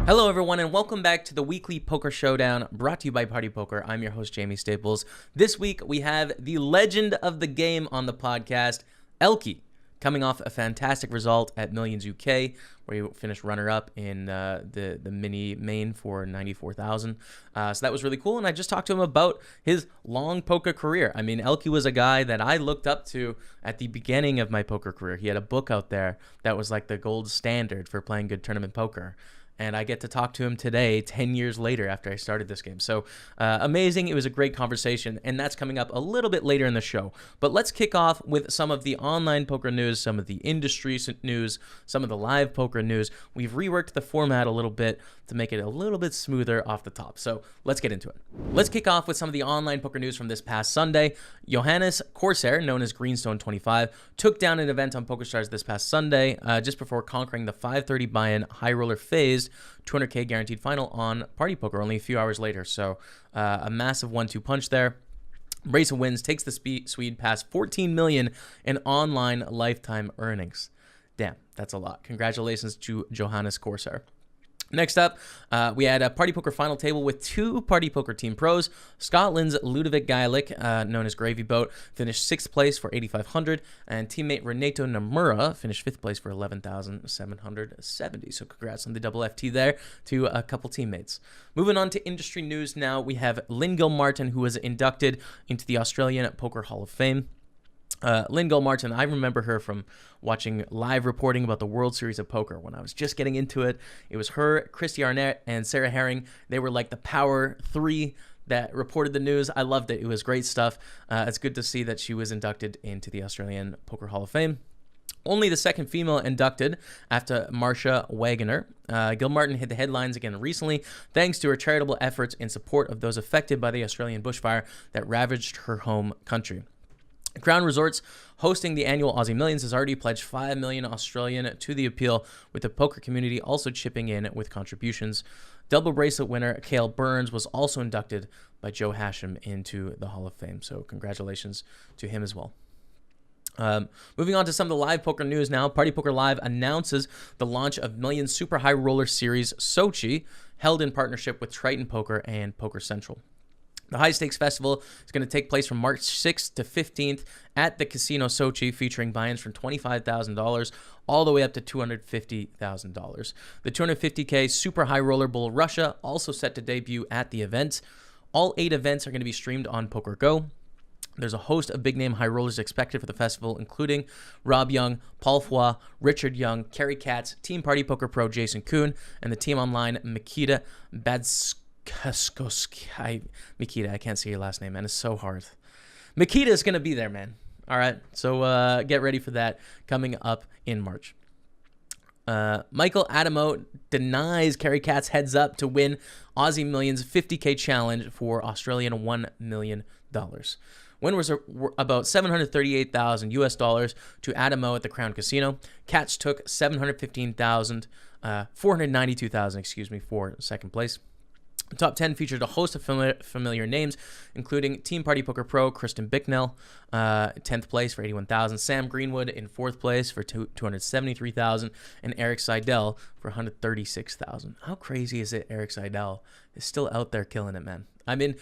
Hello, everyone, and welcome back to the weekly Poker Showdown brought to you by PartyPoker. I'm your host, Jamie Staples. This week, we have the legend of the game on the podcast, ElkY, coming off a fantastic result at Millions UK, where he finished runner-up in the mini main for 94,000. So that was really cool, and I just talked to him about his long poker career. I mean, ElkY was a guy that I looked up to at the beginning of my poker career. He had a book out there that was like the gold standard for playing good tournament poker. And I get to talk to him today, 10 years later after I started this game. So amazing. It was a great conversation, and that's coming up a little bit later in the show. But let's kick off with some of the online poker news, some of the industry news, some of the live poker news. We've reworked the format a little bit to make it a little bit smoother off the top. So let's get into it. Let's kick off with some of the online poker news from this past Sunday. Johannes Corsair, known as Greenstone25, took down an event on PokerStars this past Sunday, just before conquering the 530 buy-in high roller phased 200K guaranteed final on PartyPoker only a few hours later. So a massive 1-2 punch there. Brace of wins takes the Swede past 14 million in online lifetime earnings. Damn, that's a lot. Congratulations to Johannes Corsair. Next up, we had a Party Poker final table with two Party Poker team pros. Scotland's Ludovic Gaelic, known as Gravy Boat, finished 6th place for 8,500, and teammate Renato Namura finished 5th place for 11,770. So congrats on the double FT there to a couple teammates. Moving on to industry news now, we have Lynn Gilmartin, who was inducted into the Australian Poker Hall of Fame. Lynn Gilmartin, I remember her from watching live reporting about the World Series of Poker when I was just getting into it. It was her, Christy Arnett, and Sarah Herring. They were like the power three that reported the news. I loved it. It was great stuff. It's good to see that she was inducted into the Australian Poker Hall of Fame. Only the second female inducted after Marcia Wagoner. Gilmartin hit the headlines again recently thanks to her charitable efforts in support of those affected by the Australian bushfire that ravaged her home country. Crown Resorts, hosting the annual Aussie Millions, has already pledged 5 million Australian to the appeal, with the poker community also chipping in with contributions. Double bracelet winner Cale Burns was also inducted by Joe Hashim into the Hall of Fame, so congratulations to him as well. Moving on to some of the live poker news now. Party Poker Live announces the launch of Millions Super High Roller Series Sochi, held in partnership with Triton Poker and Poker Central. The High Stakes Festival is going to take place from March 6th to 15th at the Casino Sochi, featuring buy-ins from $25,000 all the way up to $250,000. The 250K Super High Roller Bull Russia also set to debut at the event. All 8 events are going to be streamed on PokerGo. There's a host of big-name high rollers expected for the festival, including Rob Young, Paul Foy, Richard Young, Kerry Katz, Team Party Poker Pro Jason Kuhn, and the team online Mikita Mikita, I can't say your last name, man. It's so hard. Mikita is going to be there, man. All right, so get ready for that coming up in March. Michael Adamo denies Kerry Katz heads up to win Aussie Millions 50K challenge for Australian $1 million. Win was about $738,000 US to Adamo at the Crown Casino. Katz took $492,000 for second place. The top 10 featured a host of familiar names, including Team Party Poker Pro Kristen Bicknell, 10th place for $81,000, Sam Greenwood in 4th place for $273,000, and Eric Seidel for $136,000. How crazy is it Eric Seidel is still out there killing it, man? I mean,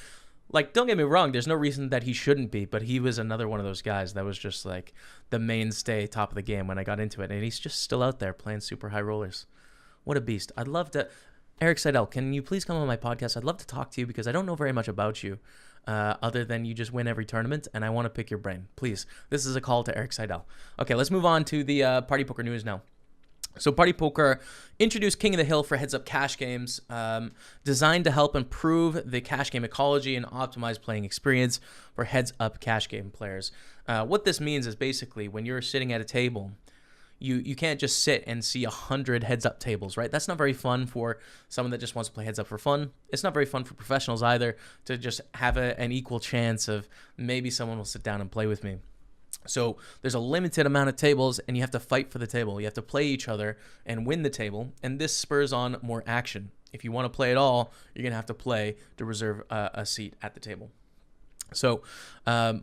like, don't get me wrong, there's no reason that he shouldn't be, but he was another one of those guys that was just like the mainstay top of the game when I got into it, and he's just still out there playing super high rollers. What a beast. I'd love to... Eric Seidel, can you please come on my podcast? I'd love to talk to you because I don't know very much about you other than you just win every tournament, and I want to pick your brain. Please, this is a call to Eric Seidel. Okay, let's move on to the Party Poker news now. So Party Poker introduced King of the Hill for heads-up cash games, designed to help improve the cash game ecology and optimize playing experience for heads-up cash game players. What this means is basically when you're sitting at a table, you can't just sit and see 100 heads-up tables, right? That's not very fun for someone that just wants to play heads-up for fun. It's not very fun for professionals either to just have an equal chance of maybe someone will sit down and play with me. So there's a limited amount of tables, and you have to fight for the table. You have to play each other and win the table, and this spurs on more action. If you want to play at all, you're going to have to play to reserve a seat at the table. So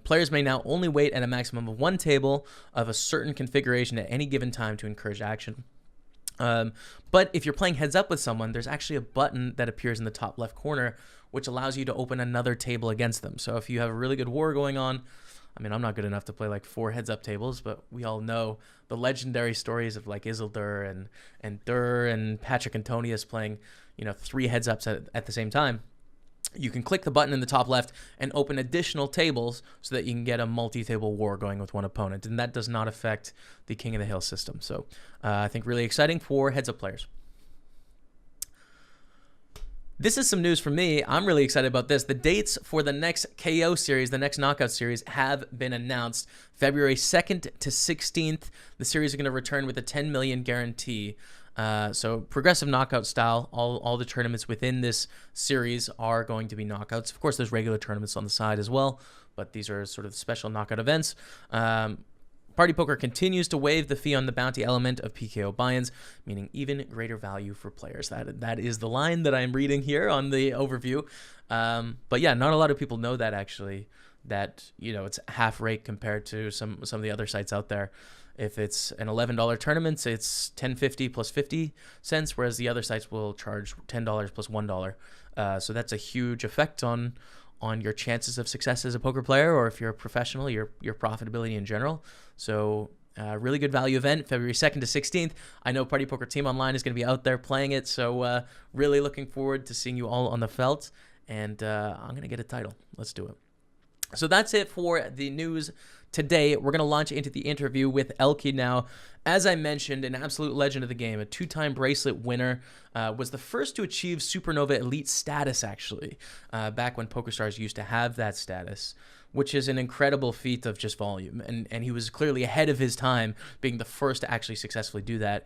players may now only wait at a maximum of one table of a certain configuration at any given time to encourage action. Um, but if you're playing heads up with someone, there's actually a button that appears in the top left corner, which allows you to open another table against them. So if you have a really good war going on, I mean, I'm not good enough to play like 4 heads up tables, but we all know the legendary stories of like Isildur and Dur and Patrick Antonius playing, 3 heads ups at the same time. You can click the button in the top left and open additional tables so that you can get a multi-table war going with one opponent. And that does not affect the King of the Hill system. So I think really exciting for heads-up players. This is some news for me. I'm really excited about this. The dates for the next KO series, the next knockout series, have been announced. February 2nd to 16th, the series are going to return with a 10 million guarantee. So progressive knockout style, all the tournaments within this series are going to be knockouts. Of course, there's regular tournaments on the side as well, but these are sort of special knockout events. PartyPoker continues to waive the fee on the bounty element of PKO buy-ins, meaning even greater value for players. That is the line that I'm reading here on the overview. But yeah, not a lot of people know that actually, that it's half rate compared to some of the other sites out there. If it's an $11 tournament, it's $10.50 plus 50 cents, whereas the other sites will charge $10 plus $1. So that's a huge effect on your chances of success as a poker player, or if you're a professional, your profitability in general. So really good value event, February 2nd to 16th. I know Party Poker Team Online is going to be out there playing it, so really looking forward to seeing you all on the felt, and I'm going to get a title. Let's do it. So that's it for the news today. We're going to launch into the interview with ElkY now. As I mentioned, an absolute legend of the game, a 2-time bracelet winner, was the first to achieve Supernova Elite status, actually, back when PokerStars used to have that status, which is an incredible feat of just volume. And he was clearly ahead of his time, being the first to actually successfully do that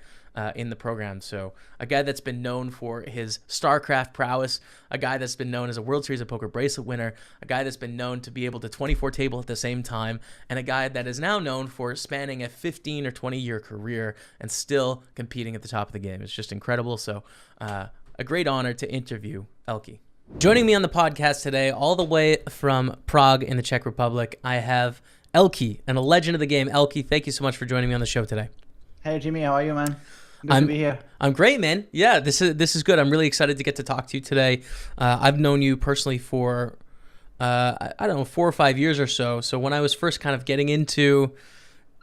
in the program. So a guy that's been known for his StarCraft prowess, a guy that's been known as a World Series of Poker bracelet winner, a guy that's been known to be able to 24 table at the same time, and a guy that is now known for spanning a 15 or 20-year career and still competing at the top of the game. It's just incredible. So a great honor to interview ElkY. Joining me on the podcast today, all the way from Prague in the Czech Republic, I have ElkY, and a legend of the game. ElkY, thank you so much for joining me on the show today. Hey Jimmy, how are you, man? Good to be here. I'm great, man. Yeah, this is good. I'm really excited to get to talk to you today. I've known you personally for I don't know, 4 or 5 years or so. So when I was first kind of getting into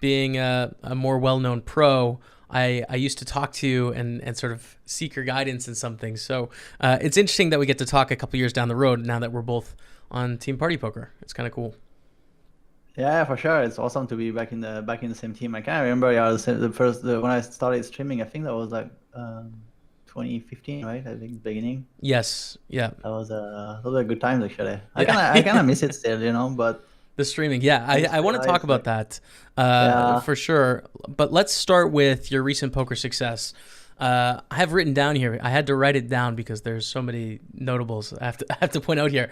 being a more well-known pro, I used to talk to you and sort of seek your guidance in some things. So it's interesting that we get to talk a couple years down the road now that we're both on Team Party Poker. It's kind of cool. Yeah, for sure. It's awesome to be back in the same team. I can't remember. Yeah, when I started streaming, I think that was like 2015, right? I think beginning. Yes. Yeah. Those were good times actually. I kind of miss it still, but. The streaming, yeah. I want to talk about that for sure. But let's start with your recent poker success. I have written down here. I had to write it down because there's so many notables I have to point out here.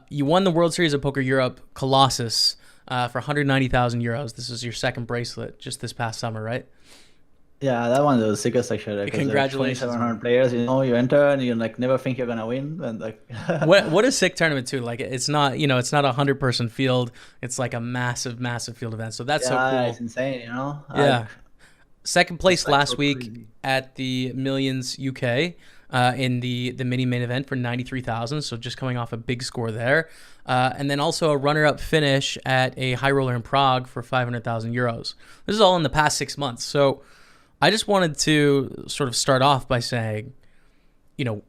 You won the World Series of Poker Europe Colossus for 190,000 euros. This is your second bracelet just this past summer, right? Yeah, that one was the sickest actually. Congratulations. 2,700 players, you enter and you never think you're gonna win, and what a sick tournament too. Like it's not a 100-person field. It's like a massive field event. So that's so cool. It's insane, Yeah. Second place last week at the Millions UK in the mini main event for 93,000. So just coming off a big score there, and then also a runner-up finish at a high roller in Prague for 500,000 euros. This is all in the past 6 months. So I just wanted to sort of start off by saying,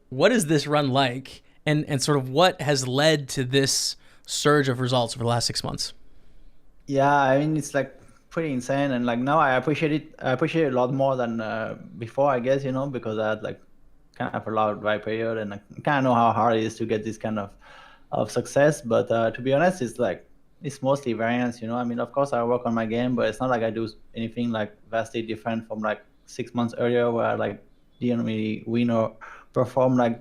what is this run like, and sort of what has led to this surge of results over the last 6 months? Yeah, I mean, it's like pretty insane, and like now I appreciate it. I appreciate it a lot more than before, I guess, because I had like kind of a lot dry period, and I kind of know how hard it is to get this kind of success. But to be honest, it's mostly variance, I mean, of course I work on my game, but it's not like I do anything like vastly different from like 6 months earlier where I like didn't really win or perform like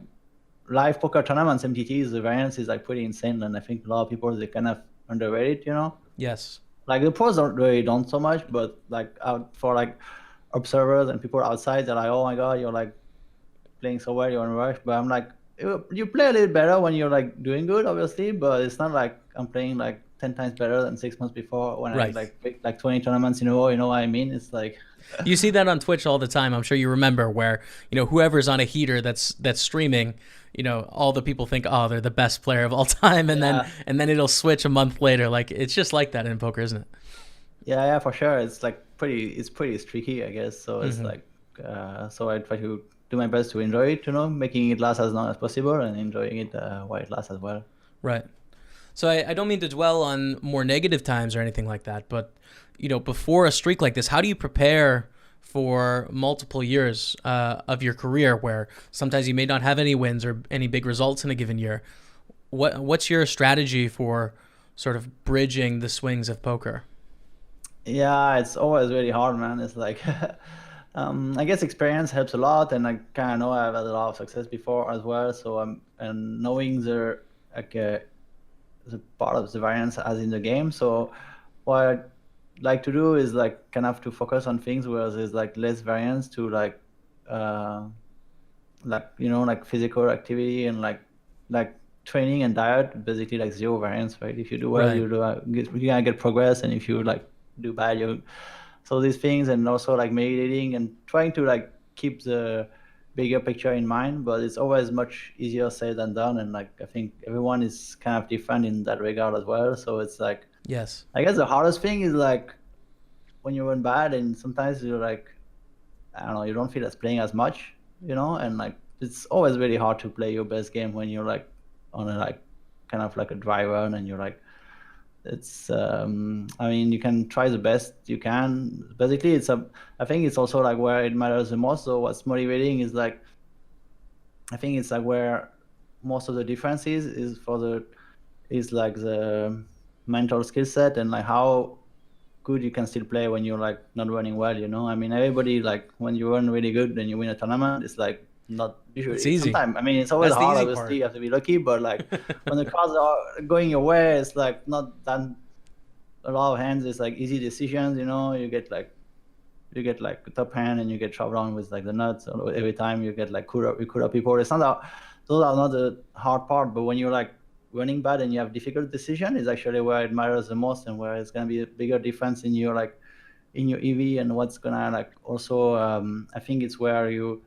live poker tournaments, MTTs. The variance is like pretty insane, and I think a lot of people, they kind of underrate it, Yes. Like the pros don't so much, but like for like observers and people outside, they're like, oh my god, you're like playing so well, you're on rush. But I'm like, you play a little better when you're like doing good, obviously, but it's not like I'm playing like 10 times better than 6 months before when I Right. like picked like 20 tournaments in a row. You know what I mean? It's like You see that on Twitch all the time. I'm sure you remember where, whoever's on a heater that's streaming, all the people think, oh, they're the best player of all time, and yeah, then it'll switch a month later. Like it's just like that in poker, isn't it? yeah, for sure. It's like it's pretty tricky, I guess. So it's Mm-hmm. like so I try to do my best to enjoy it, making it last as long as possible and enjoying it while it lasts as well. Right. So I don't mean to dwell on more negative times or anything like that, but before a streak like this, how do you prepare for multiple years of your career where sometimes you may not have any wins or any big results in a given year? What's your strategy for sort of bridging the swings of poker? Yeah, it's always really hard, man. It's like I guess experience helps a lot, and I kind of know I've had a lot of success before as well. So and knowing like the part of the variance as in the game. So what I like to do is like kind of to focus on things where there's like less variance to uh like like physical activity and like training and diet, basically like zero variance, right? If you do well, Right. you're gonna get progress, and if you like do bad, you so these things, and also like meditating and trying to like keep the bigger picture in mind. But it's always much easier said than done, and like I think everyone is kind of different in that regard as well. So it's like Yes. I guess the hardest thing is like when you run bad, and sometimes you're like I don't know, you don't feel as playing as much, and like it's always really hard to play your best game when you're like on a like kind of like a dry run, and you're like it's I mean you can try the best you can. Basically I think it's also like where it matters the most. So what's motivating is like I think it's like where most of the difference is like the mental skill set, and like how good you can still play when you're like not running well. I mean, everybody like when you run really good and you win a tournament, it's like not It's usually. easy. Sometimes I mean, it's always That's the hard. easy Obviously, part. you have to be lucky, but like when the cards are going your way, it's like not that a lot of hands. It's like easy decisions. You get like a top hand and you get shoved on with like the nuts every time. You get like you could up people. It's not that those are not the hard part, but when you're like running bad and you have difficult decision is actually where it matters the most, and where it's going to be a bigger difference in your like in your EV, and what's gonna like also I think it's where you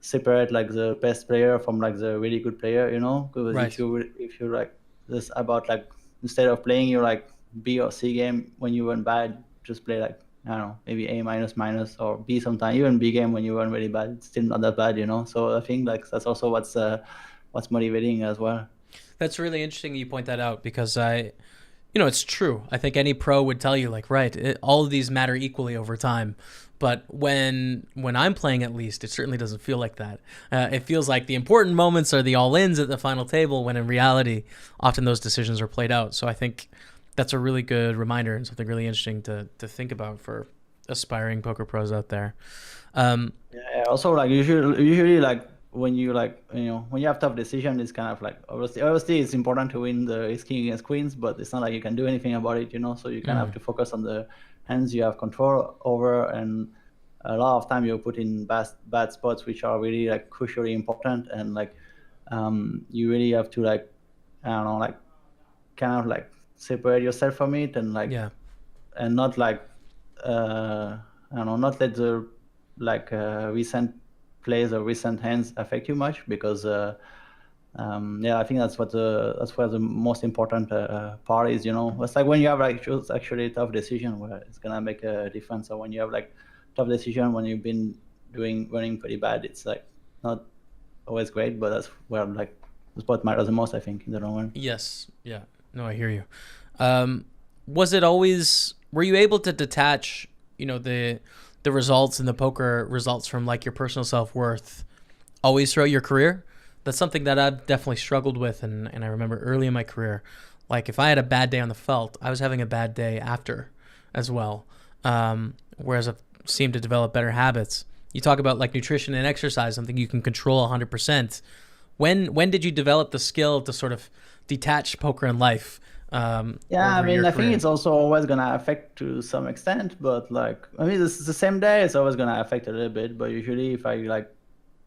separate like the best player from like the really good player, because if Right. you like this about like instead of playing your like B or C game when you run bad, just play like I don't know, maybe A minus minus or B sometimes, even B game when you run really bad, it's still not that bad, So I think like that's also what's motivating as well. That's really interesting you point that out because it's true. I think any pro would tell you, like, right, all of these matter equally over time. But when I'm playing, at least, it certainly doesn't feel like that. It feels like the important moments are the all-ins at the final table, when in reality, often those decisions are played out. So I think that's a really good reminder and something really interesting to think about for aspiring poker pros out there. Yeah, also like usually like when you like when you have tough decision, it's kind of like obviously it's important to win the ace king against queens, but it's not like you can do anything about it, so you kind of have to focus on the hands you have control over, and a lot of time you're put in bad spots which are really like crucially important, and like you really have to like I don't know, like kind of like separate yourself from it, and like Yeah. and not like I don't know, not let the like recent plays or recent hands affect you much, because yeah, I think that's where the most important part is. It's like when you have like choose actually a tough decision where it's gonna make a difference, or when you have like tough decision when you've been running pretty bad, it's like not always great, but that's where like the spot matters the most, I think, in the long run. Yes. Yeah. No, I hear you. Was it always? Were you able to detach, the results and the poker results from like your personal self-worth always throughout your career? That's something that I've definitely struggled with, and I remember early in my career, like if I had a bad day on the felt, I was having a bad day after as well. Whereas I've seemed to develop better habits. You talk about like nutrition and exercise, something you can control 100%. When did you develop the skill to sort of detach poker and life Yeah, I over mean, your I think career? it's also always gonna affect to some extent, but like, I mean, this is the same day, it's always gonna affect a little bit. But usually, if I like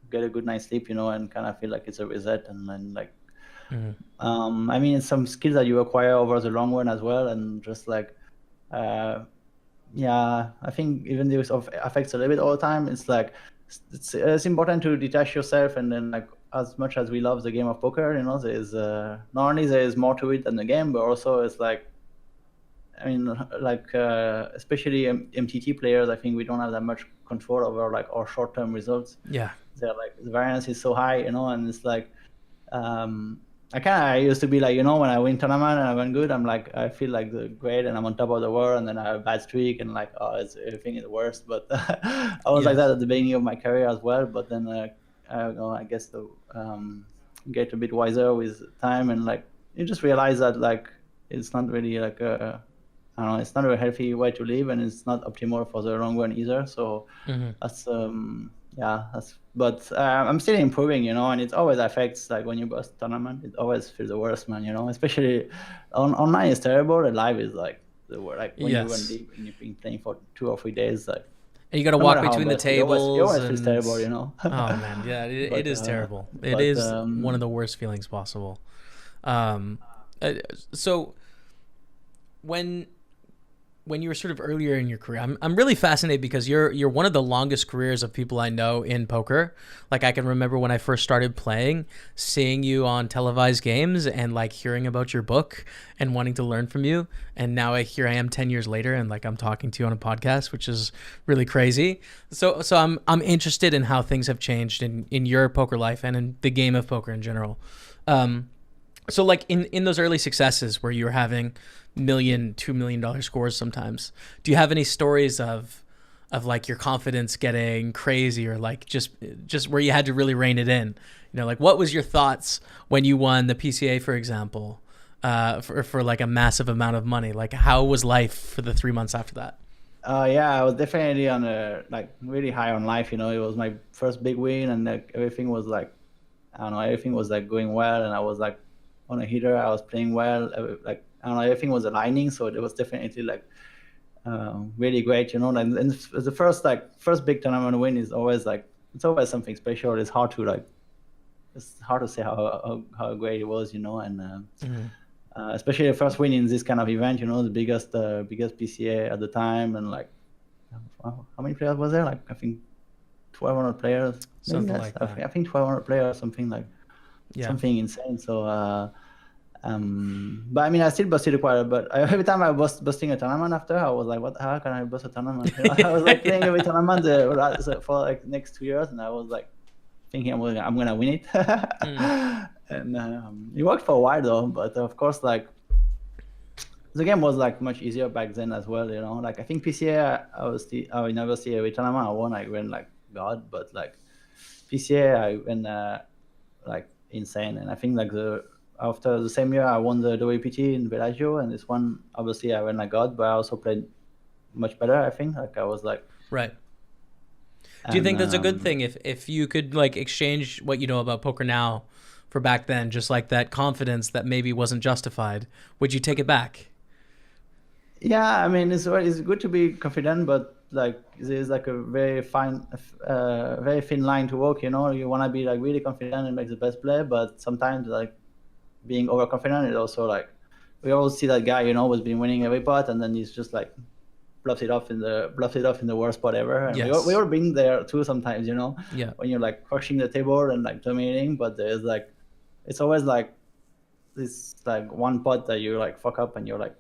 get a good night's sleep, and kind of feel like it's a reset, and then like I mean, it's some skills that you acquire over the long run as well, and just like, yeah, I think even though it affects a little bit all the time, it's like it's important to detach yourself, and then like as much as we love the game of poker, there's not only there is more to it than the game, but also it's like, I mean, like especially MTT players, I think we don't have that much control over like our short-term results. Yeah. They're like the variance is so high, and it's like I used to be like, when I win tournament and I win good, I'm like, I feel like the great and I'm on top of the world, and then I have a bad streak and like, everything is worse. But I was like that at the beginning of my career as well. But then I guess the get a bit wiser with time, and like you just realize that like it's not really like I don't know, it's not a healthy way to live, and it's not optimal for the long run either. So that's but I'm still improving, and it always affects, like when you bust tournament, it always feels the worst, man, especially online is terrible, and live is like the worst. Like when you run deep and you've been playing for 2 or 3 days, like, and you got to walk between the tables. It always feels terrible, Oh man, yeah, it is terrible. It is one of the worst feelings possible. So when you were sort of earlier in your career, I'm really fascinated because you're one of the longest careers of people I know in poker. Like I can remember when I first started playing, seeing you on televised games and like hearing about your book and wanting to learn from you. And now here I am 10 years later, and like I'm talking to you on a podcast, which is really crazy. So I'm interested in how things have changed in your poker life and in the game of poker in general. So like in those early successes where you were having $1 million, $2 million scores sometimes, do you have any stories of like your confidence getting crazy, or like just where you had to really rein it in? Like what was your thoughts when you won the PCA, for example, for like a massive amount of money? Like how was life for the 3 months after that? Yeah, I was definitely on like really high on life. It was my first big win, and like everything was like, I don't know, everything was like going well, and I was like on a heater. I was playing well. Like I don't know, everything was aligning, so it was definitely like really great. And the first big tournament win is always like, it's always something special. It's hard to say how great it was, and especially the first win in this kind of event, the biggest PCA at the time, and like how many players was there? Like I think 1,200 players. Something like that. I think 1,200 players, something like something insane. So. But I mean, I still busted quite a bit. Every time I was busting a tournament after, I was like, how can I bust a tournament? I was like playing every tournament for like next 2 years, and I was like thinking I'm gonna win it. And it worked for a while though. But of course, like the game was like much easier back then as well. Like I think PCA, I would never see every tournament I won. I went like God, but like PCA, I went like insane. And I think like after the same year, I won the WPT in Bellagio, and this one, obviously, I went like God, but I also played much better, I think. Like, I was like... Right. Do you think that's a good thing if you could, like, exchange what you know about poker now for back then, just like that confidence that maybe wasn't justified? Would you take it back? Yeah, I mean, it's good to be confident, but, like, there's, like, a very thin line to walk, You want to be, like, really confident and make the best play, but sometimes, like, being overconfident is also like, we always see that guy, who's been winning every pot, and then he's just like bluffs it off in the worst spot ever. And yes. we all been there too sometimes, Yeah. When you're like crushing the table and like dominating, but there's like, it's always like this like one pot that you like fuck up, and you're like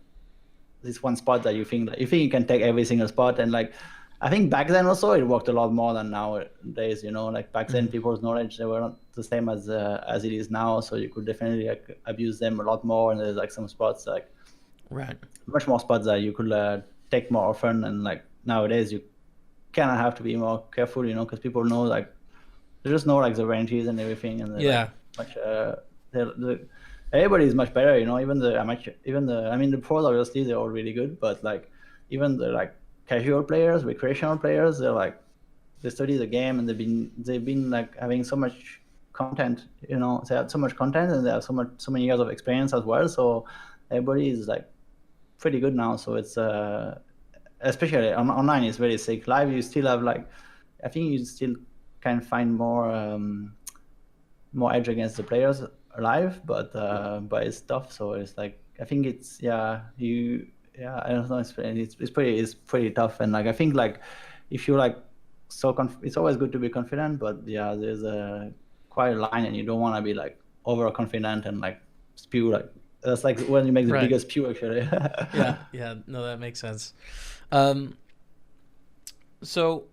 this one spot that you think you can take every single spot. And like I think back then also it worked a lot more than nowadays. Like back then people's knowledge, they were not the same as it is now, so you could definitely like abuse them a lot more. And there's like some spots like much more spots that you could take more often. And like nowadays you kind of have to be more careful, because people know like they just know like the ranges and everything, and everybody is much better. Even the pros, obviously they're all really good, but like even the like casual players, recreational players, they study the game, and they've been like having so much content, they have so much content, and they have so many years of experience as well. So everybody is like pretty good now. So it's especially online, it's very sick. Live, you still have like, I think you still can find more edge against the players live, but it's tough. So it's like I think it's I don't know. It's pretty tough, and like I think like if you like it's always good to be confident, but yeah, there's a quite a line, and you don't want to be like overconfident and like spew like that's like when you make the Right. biggest spew actually. Yeah. No, that makes sense. So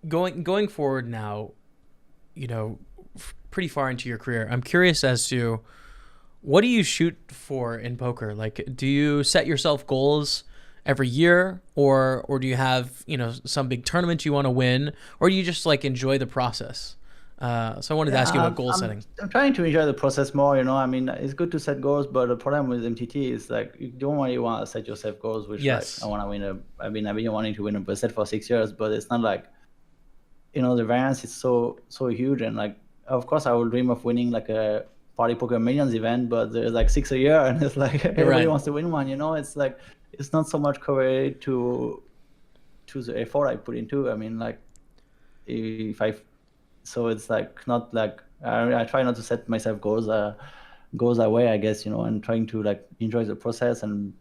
going forward now, pretty far into your career, I'm curious as to what do you shoot for in poker? Like, do you set yourself goals every year, or do you have some big tournament you want to win, or do you just like enjoy the process? So I wanted to ask you about goal setting. I'm trying to enjoy the process more. I mean, it's good to set goals, but the problem with MTT is like you don't really want to set yourself goals, which Yes. like I want to win I've been wanting to win a set for 6 years, but it's not like the variance is so huge, and like of course I would dream of winning like a Party Poker Millions event, but there's like 6 a year, and it's like everybody wants to win one. It's like it's not so much correlated to the effort I put into. I mean, like so it's like not like I try not to set myself goals away, I guess, and trying to like enjoy the process and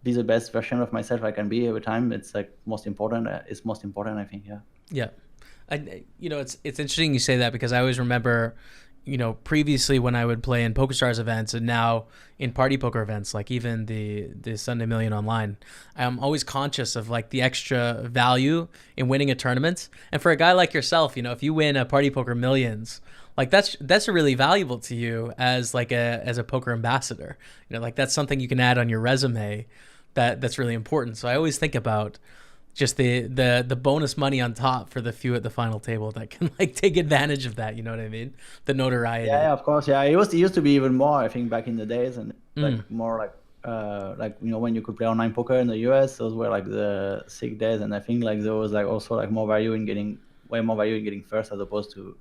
be the best version of myself I can be every time. It's like most important. It's most important, I think. Yeah. It's interesting you say that, because I always remember, previously when I would play in PokerStars events and now in Party Poker events, like even the Sunday Million online, I'm always conscious of like the extra value in winning a tournament. And for a guy like yourself, if you win a Party Poker Millions, like that's really valuable to you as like as a poker ambassador. Like that's something you can add on your resume that's really important. So I always think about just the bonus money on top for the few at the final table that can like take advantage of that. You know what I mean? The notoriety. Yeah, of course. Yeah, it used to be even more, I think, back in the days, and like more like when you could play online poker in the US, those were like the sick days, and I think like there was like also like more value in getting first as opposed to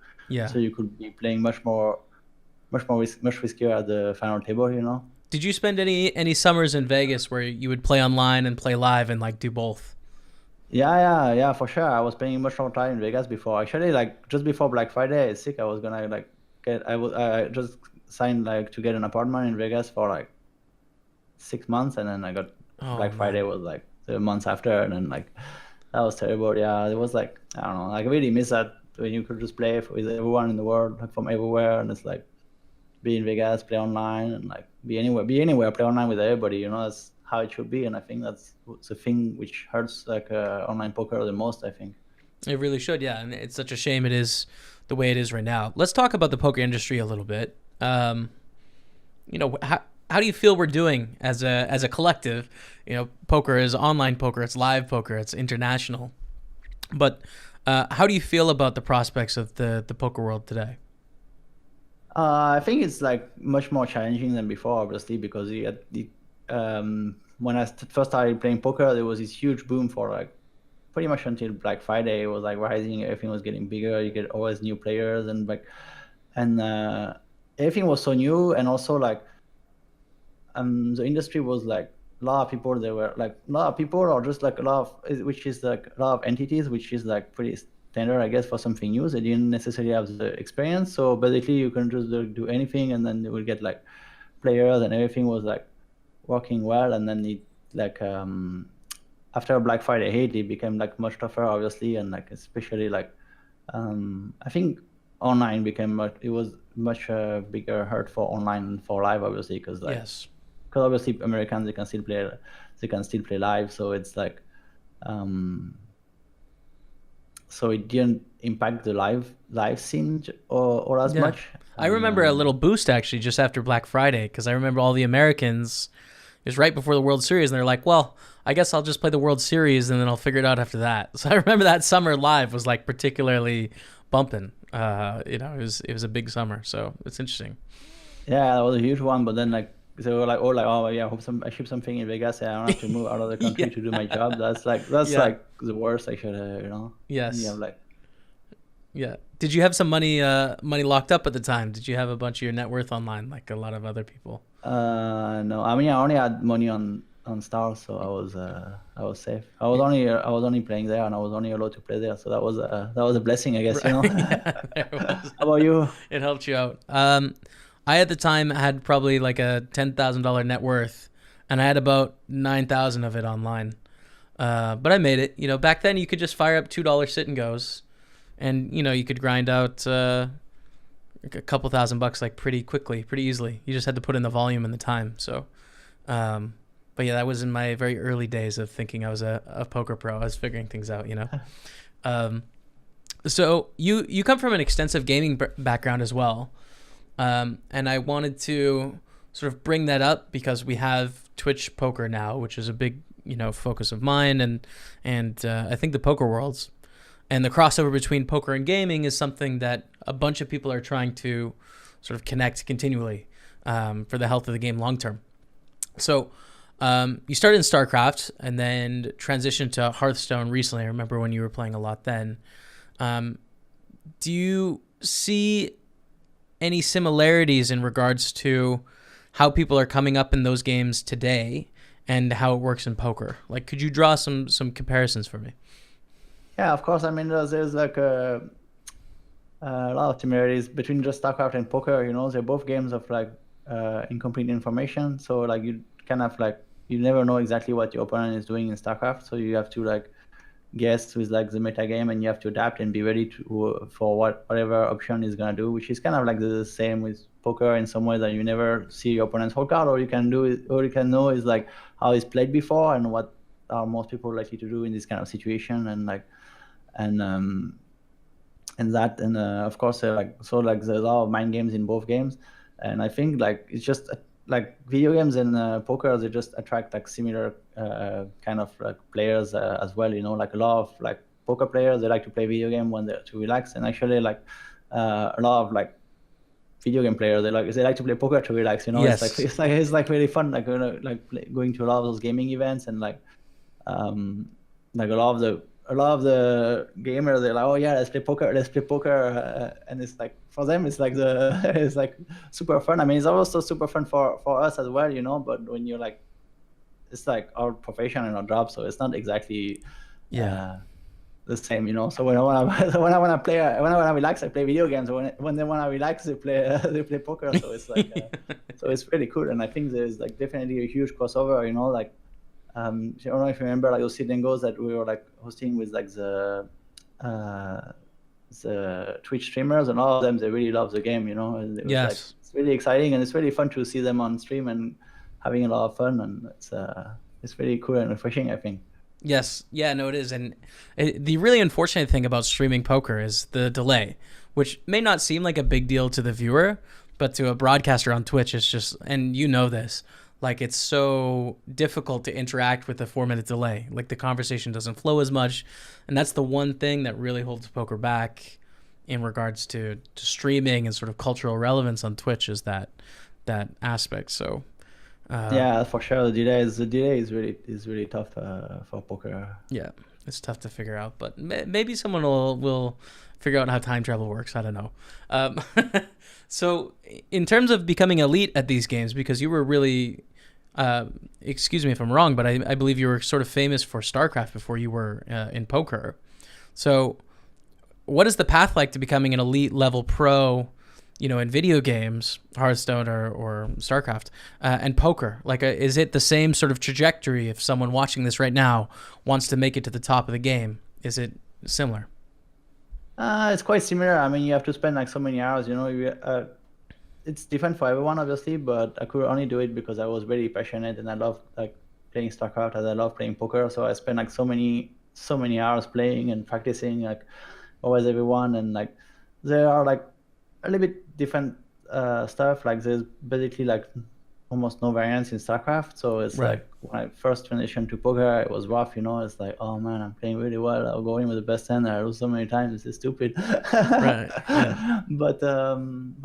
so you could be playing much riskier at the final table. Did you spend any summers in Vegas where you would play online and play live and like do both? Yeah, for sure. I was spending much more time in Vegas before. Actually, like just before Black Friday, it's sick. I was gonna like I just signed like to get an apartment in Vegas for like 6 months, and then I got Black Friday was like the months after, and then like that was terrible. Yeah, it was like I don't know. Like I really miss that when you could just play with everyone in the world, like from everywhere, and it's like be in Vegas, play online, and like be anywhere, play online with everybody. That's how it should be, and I think that's the thing which hurts like online poker the most, I think. It really should, yeah, and it's such a shame it is the way it is right now. Let's talk about the poker industry a little bit. How do you feel we're doing as a collective? Poker is online poker, it's live poker, it's international. But how do you feel about the prospects of the poker world today? I think it's like much more challenging than before, obviously, because when I first started playing poker, there was this huge boom for like pretty much until Black Friday. It was like rising, everything was getting bigger. You get always new players, and everything was so new, and also like the industry was like a lot of people. There were like a lot of people, or just like which is like a lot of entities, which is like pretty standard, I guess, for something new. They didn't necessarily have the experience, so basically you can just do anything, and then you will get like players, and everything was like working well. And then it like after Black Friday hit, it became like much tougher, obviously, and like especially like I think online became much bigger hurt for online than for live, obviously, because obviously Americans they can still play live, so it's like so it didn't impact the live scene or as much. I remember a little boost actually just after Black Friday, because I remember all the Americans, it was right before the World Series, and they're like, well, I guess I'll just play the World Series and then I'll figure it out after that. So I remember that summer live was like particularly bumping. It was a big summer, so it's interesting. Yeah, that was a huge one, but then like they were like, oh yeah, I ship something in Vegas, and I don't have to move out of the country to do my job. That's like the worst, actually, Yes. Yeah. Did you have some money locked up at the time? Did you have a bunch of your net worth online like a lot of other people? No, I mean I only had money on on stars, so I was safe. I was only playing there, and I was only allowed to play there, so that was a blessing, I guess. You know. Yeah, there was. How about you? It helped you out. I at the time had probably like a $10,000 net worth, and I had about 9,000 of it online. But I made it. You know, back then you could just fire up $2 sit and goes, and you know you could grind out a couple $1,000 like pretty quickly, pretty easily. You just had to put in the volume and the time. So, but yeah, that was in my very early days of thinking I was a poker pro. I was figuring things out, you know. So you come from an extensive gaming background as well, and I wanted to sort of bring that up because we have Twitch poker now, which is a big focus of mine, and I think the poker world's. And the crossover between poker and gaming is something that a bunch of people are trying to sort of connect continually for the health of the game long term. So you started in StarCraft and then transitioned to Hearthstone recently. I remember when you were playing a lot then. Do you see any similarities in regards to how people are coming up in those games today and how it works in poker? Like, could you draw some comparisons for me? Yeah, of course. I mean, there's like a lot of similarities between just StarCraft and poker. You know, they're both games of like incomplete information. So like you kind of like you never know exactly what your opponent is doing in StarCraft. So you have to like guess with like the meta game, and you have to adapt and be ready for whatever option is gonna do. Which is kind of like the same with poker in some way, that you never see your opponent's whole card. All you can know is like how he's played before and what are most people likely to do in this kind of situation, and like. And of course there's a lot of mind games in both games, and I think like it's just like video games and poker, they just attract like similar kind of like players as well. You know, like a lot of like poker players, they like to play video game when they're to relax, and actually like a lot of like video game players, they like to play poker to relax. You know, yes. it's like really fun, like going to a lot of those gaming events, and like a lot of the gamers, they're like, oh yeah, let's play poker, and it's like for them it's like it's like super fun. I mean, it's also super fun for us as well, you know. But when you're like, it's like our profession and our job, so it's not exactly the same, you know. So when I want to relax, I play video games. When they want to relax, they play poker. So it's like so it's really cool, and I think there's like definitely a huge crossover, you know, like. I don't know if you remember like those sit and goes that we were like hosting with like the Twitch streamers, and all of them, they really love the game, you know. And it was, like, it's really exciting, and it's really fun to see them on stream and having a lot of fun, and it's really cool and refreshing, I think. Yes, yeah, no, it is, and the really unfortunate thing about streaming poker is the delay, which may not seem like a big deal to the viewer, but to a broadcaster on Twitch, it's just, and you know this. Like, it's so difficult to interact with a 4-minute delay. Like, the conversation doesn't flow as much. And that's the one thing that really holds poker back in regards to streaming and sort of cultural relevance on Twitch, is that aspect. So, yeah, for sure. The delay is really tough for poker. Yeah, it's tough to figure out. But maybe someone will figure out how time travel works. I don't know. So in terms of becoming elite at these games, because you were really, excuse me if I'm wrong, but I believe you were sort of famous for StarCraft before you were in poker. So what is the path like to becoming an elite level pro, you know, in video games, Hearthstone or StarCraft, and poker? Like, is it the same sort of trajectory if someone watching this right now wants to make it to the top of the game? Is it similar? It's quite similar. I mean, you have to spend like so many hours, you know. It's different for everyone, obviously, but I could only do it because I was really passionate, and I love like playing StarCraft, as I love playing poker. So I spent like so many hours playing and practicing, like always everyone, and like there are like a little bit different stuff. Like there's basically like almost no variance in StarCraft. So it's Right. like when I first transitioned to poker, it was rough, you know. It's like, oh man, I'm playing really well. I'll go in with the best hand, and I lose so many times. This is stupid. Right. Yeah. But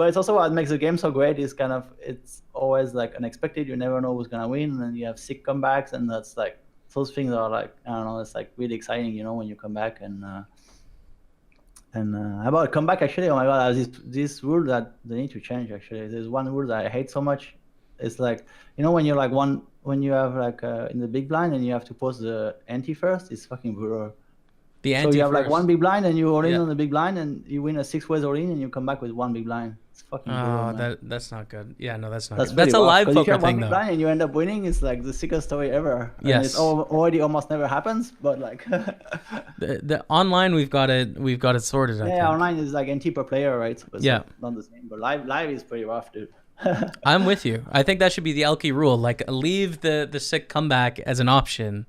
it's also what makes the game so great. Is kind of, it's always like unexpected. You never know who's gonna win, and you have sick comebacks, and that's like, those things are like, I don't know, it's like really exciting, you know, when you come back. And about comeback, actually, oh my god, this rule that they need to change. Actually, there's one rule that I hate so much. It's like, you know, when you're like when you have like in the big blind and you have to post the ante first, it's fucking brutal. The So ante you have like first. one big blind and you all in Yeah. on the big blind and you win a 6-way all in and you come back with one big blind. It's fucking brutal, Oh, man. that's not good. Yeah, no, that's not That's good. pretty That's a rough. live Because if you poker have one thing, big though. blind and you end up winning, it's like the sickest story ever. And it's Yes. already almost never happens, but like The online we've got it sorted. I yeah, think. online is like NT per player, right? So it's Yeah. like not the same. But live is pretty rough, dude. I'm with you. I think that should be the ElkY rule. Like, leave the sick comeback as an option,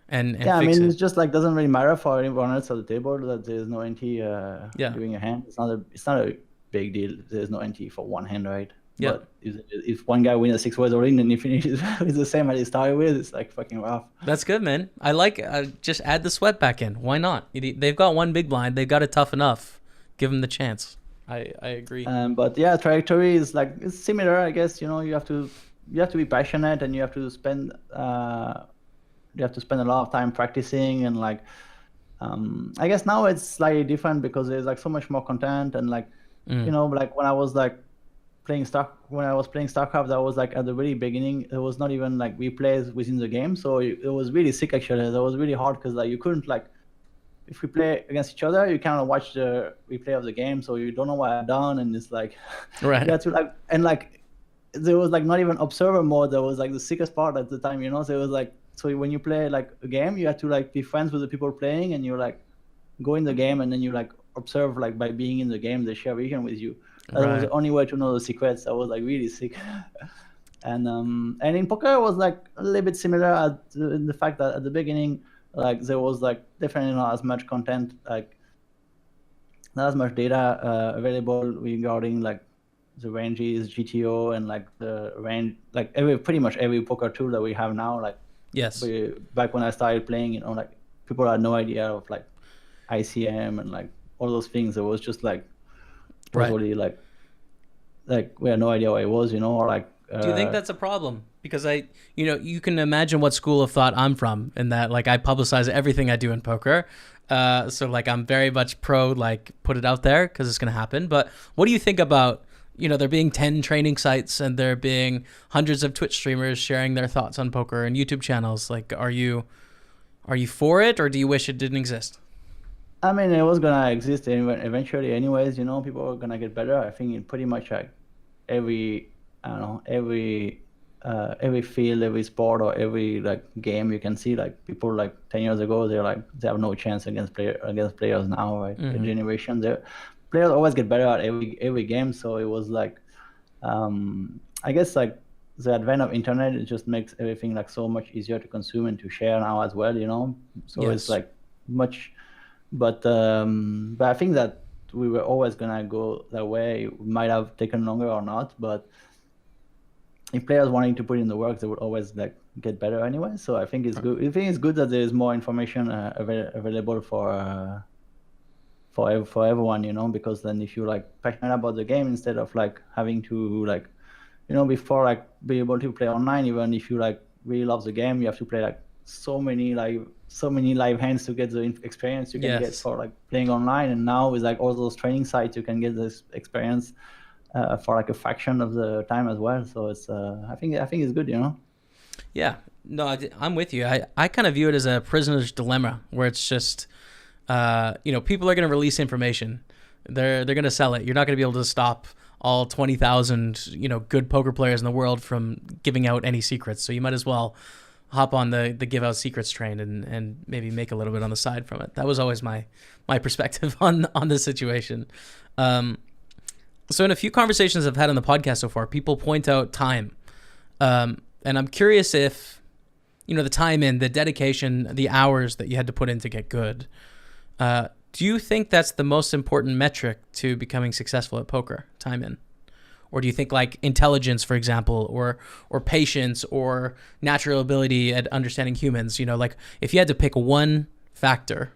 and Yeah, I fix mean, it. it's just like doesn't really matter for anyone else at the table that there's no NT Yeah. during a hand. It's not a big deal. There's no NT for one hand, right? Yeah. But if one guy wins a 6-way all in and he finishes with the same as he started with, it's like fucking rough. That's good, man. I like just add the sweat back in. Why not? They've got one big blind. They've got it tough enough. Give them the chance. I agree. But yeah, trajectory is like it's similar, I guess. You know, you have to be passionate and you have to spend a lot of time practicing and like I guess now it's slightly different because there's like so much more content and like you know, like when I was playing StarCraft, that was like at the very beginning. It was not even like replays within the game, so it was really sick actually. That was really hard because like you couldn't like if we play against each other, you cannot watch the replay of the game, so you don't know what I've done, and it's like Right. you have to like and like there was like not even observer mode. That was like the sickest part at the time, you know. So it was like so when you play like a game, you have to like be friends with the people playing, and you like go in the game, and then you like observe like by being in the game, they share vision with you. That was the only way to know the secrets. That was like really sick. And in poker, it was like a little bit similar in the fact that at the beginning, like there was like definitely not as much content, like not as much data available regarding like the ranges, GTO, and like the range, like pretty much every poker tool that we have now. Like Yes. back when I started playing, you know, like people had no idea of like ICM and like all those things. It was just like totally like we had no idea what it was, you know, or like. Do you think that's a problem? Because you can imagine what school of thought I'm from, in that like I publicize everything I do in poker. So like I'm very much pro like put it out there because it's gonna happen. But what do you think about there being 10 training sites and there being hundreds of Twitch streamers sharing their thoughts on poker and YouTube channels? Like, are you for it, or do you wish it didn't exist? I mean, it was gonna exist eventually, anyways. You know, people are gonna get better. I think in pretty much like every field, every sport, or every like game, you can see like people like 10 years ago, they have no chance against players now, right? The generation, players always get better at every game. So it was like, I guess like the advent of internet, it just makes everything like so much easier to consume and to share now as well, you know. So it's like much, but I think that we were always gonna go that way. It might have taken longer or not, but if players wanting to put in the work, they would always like get better anyway. So I think it's good. I think it's good that there is more information available for everyone, you know, because then if you like passionate about the game, instead of like having to like, you know, before like be able to play online, even if you like really love the game, you have to play like so many live hands to get the experience you can get for like playing online. And now with like all those training sites, you can get this experience for like a fraction of the time as well. So it's I think it's good, you know. Yeah, no, I'm with you. I kind of view it as a prisoner's dilemma, where it's just people are going to release information, they're going to sell it. You're not going to be able to stop all 20,000 good poker players in the world from giving out any secrets. So you might as well hop on the give out secrets train and maybe make a little bit on the side from it. That was always my perspective on this situation. So in a few conversations I've had on the podcast so far, people point out time. And I'm curious if, the time the dedication, the hours that you had to put in to get good. Do you think that's the most important metric to becoming successful at poker, time in? Or do you think like intelligence, for example, or patience, or natural ability at understanding humans, like if you had to pick one factor,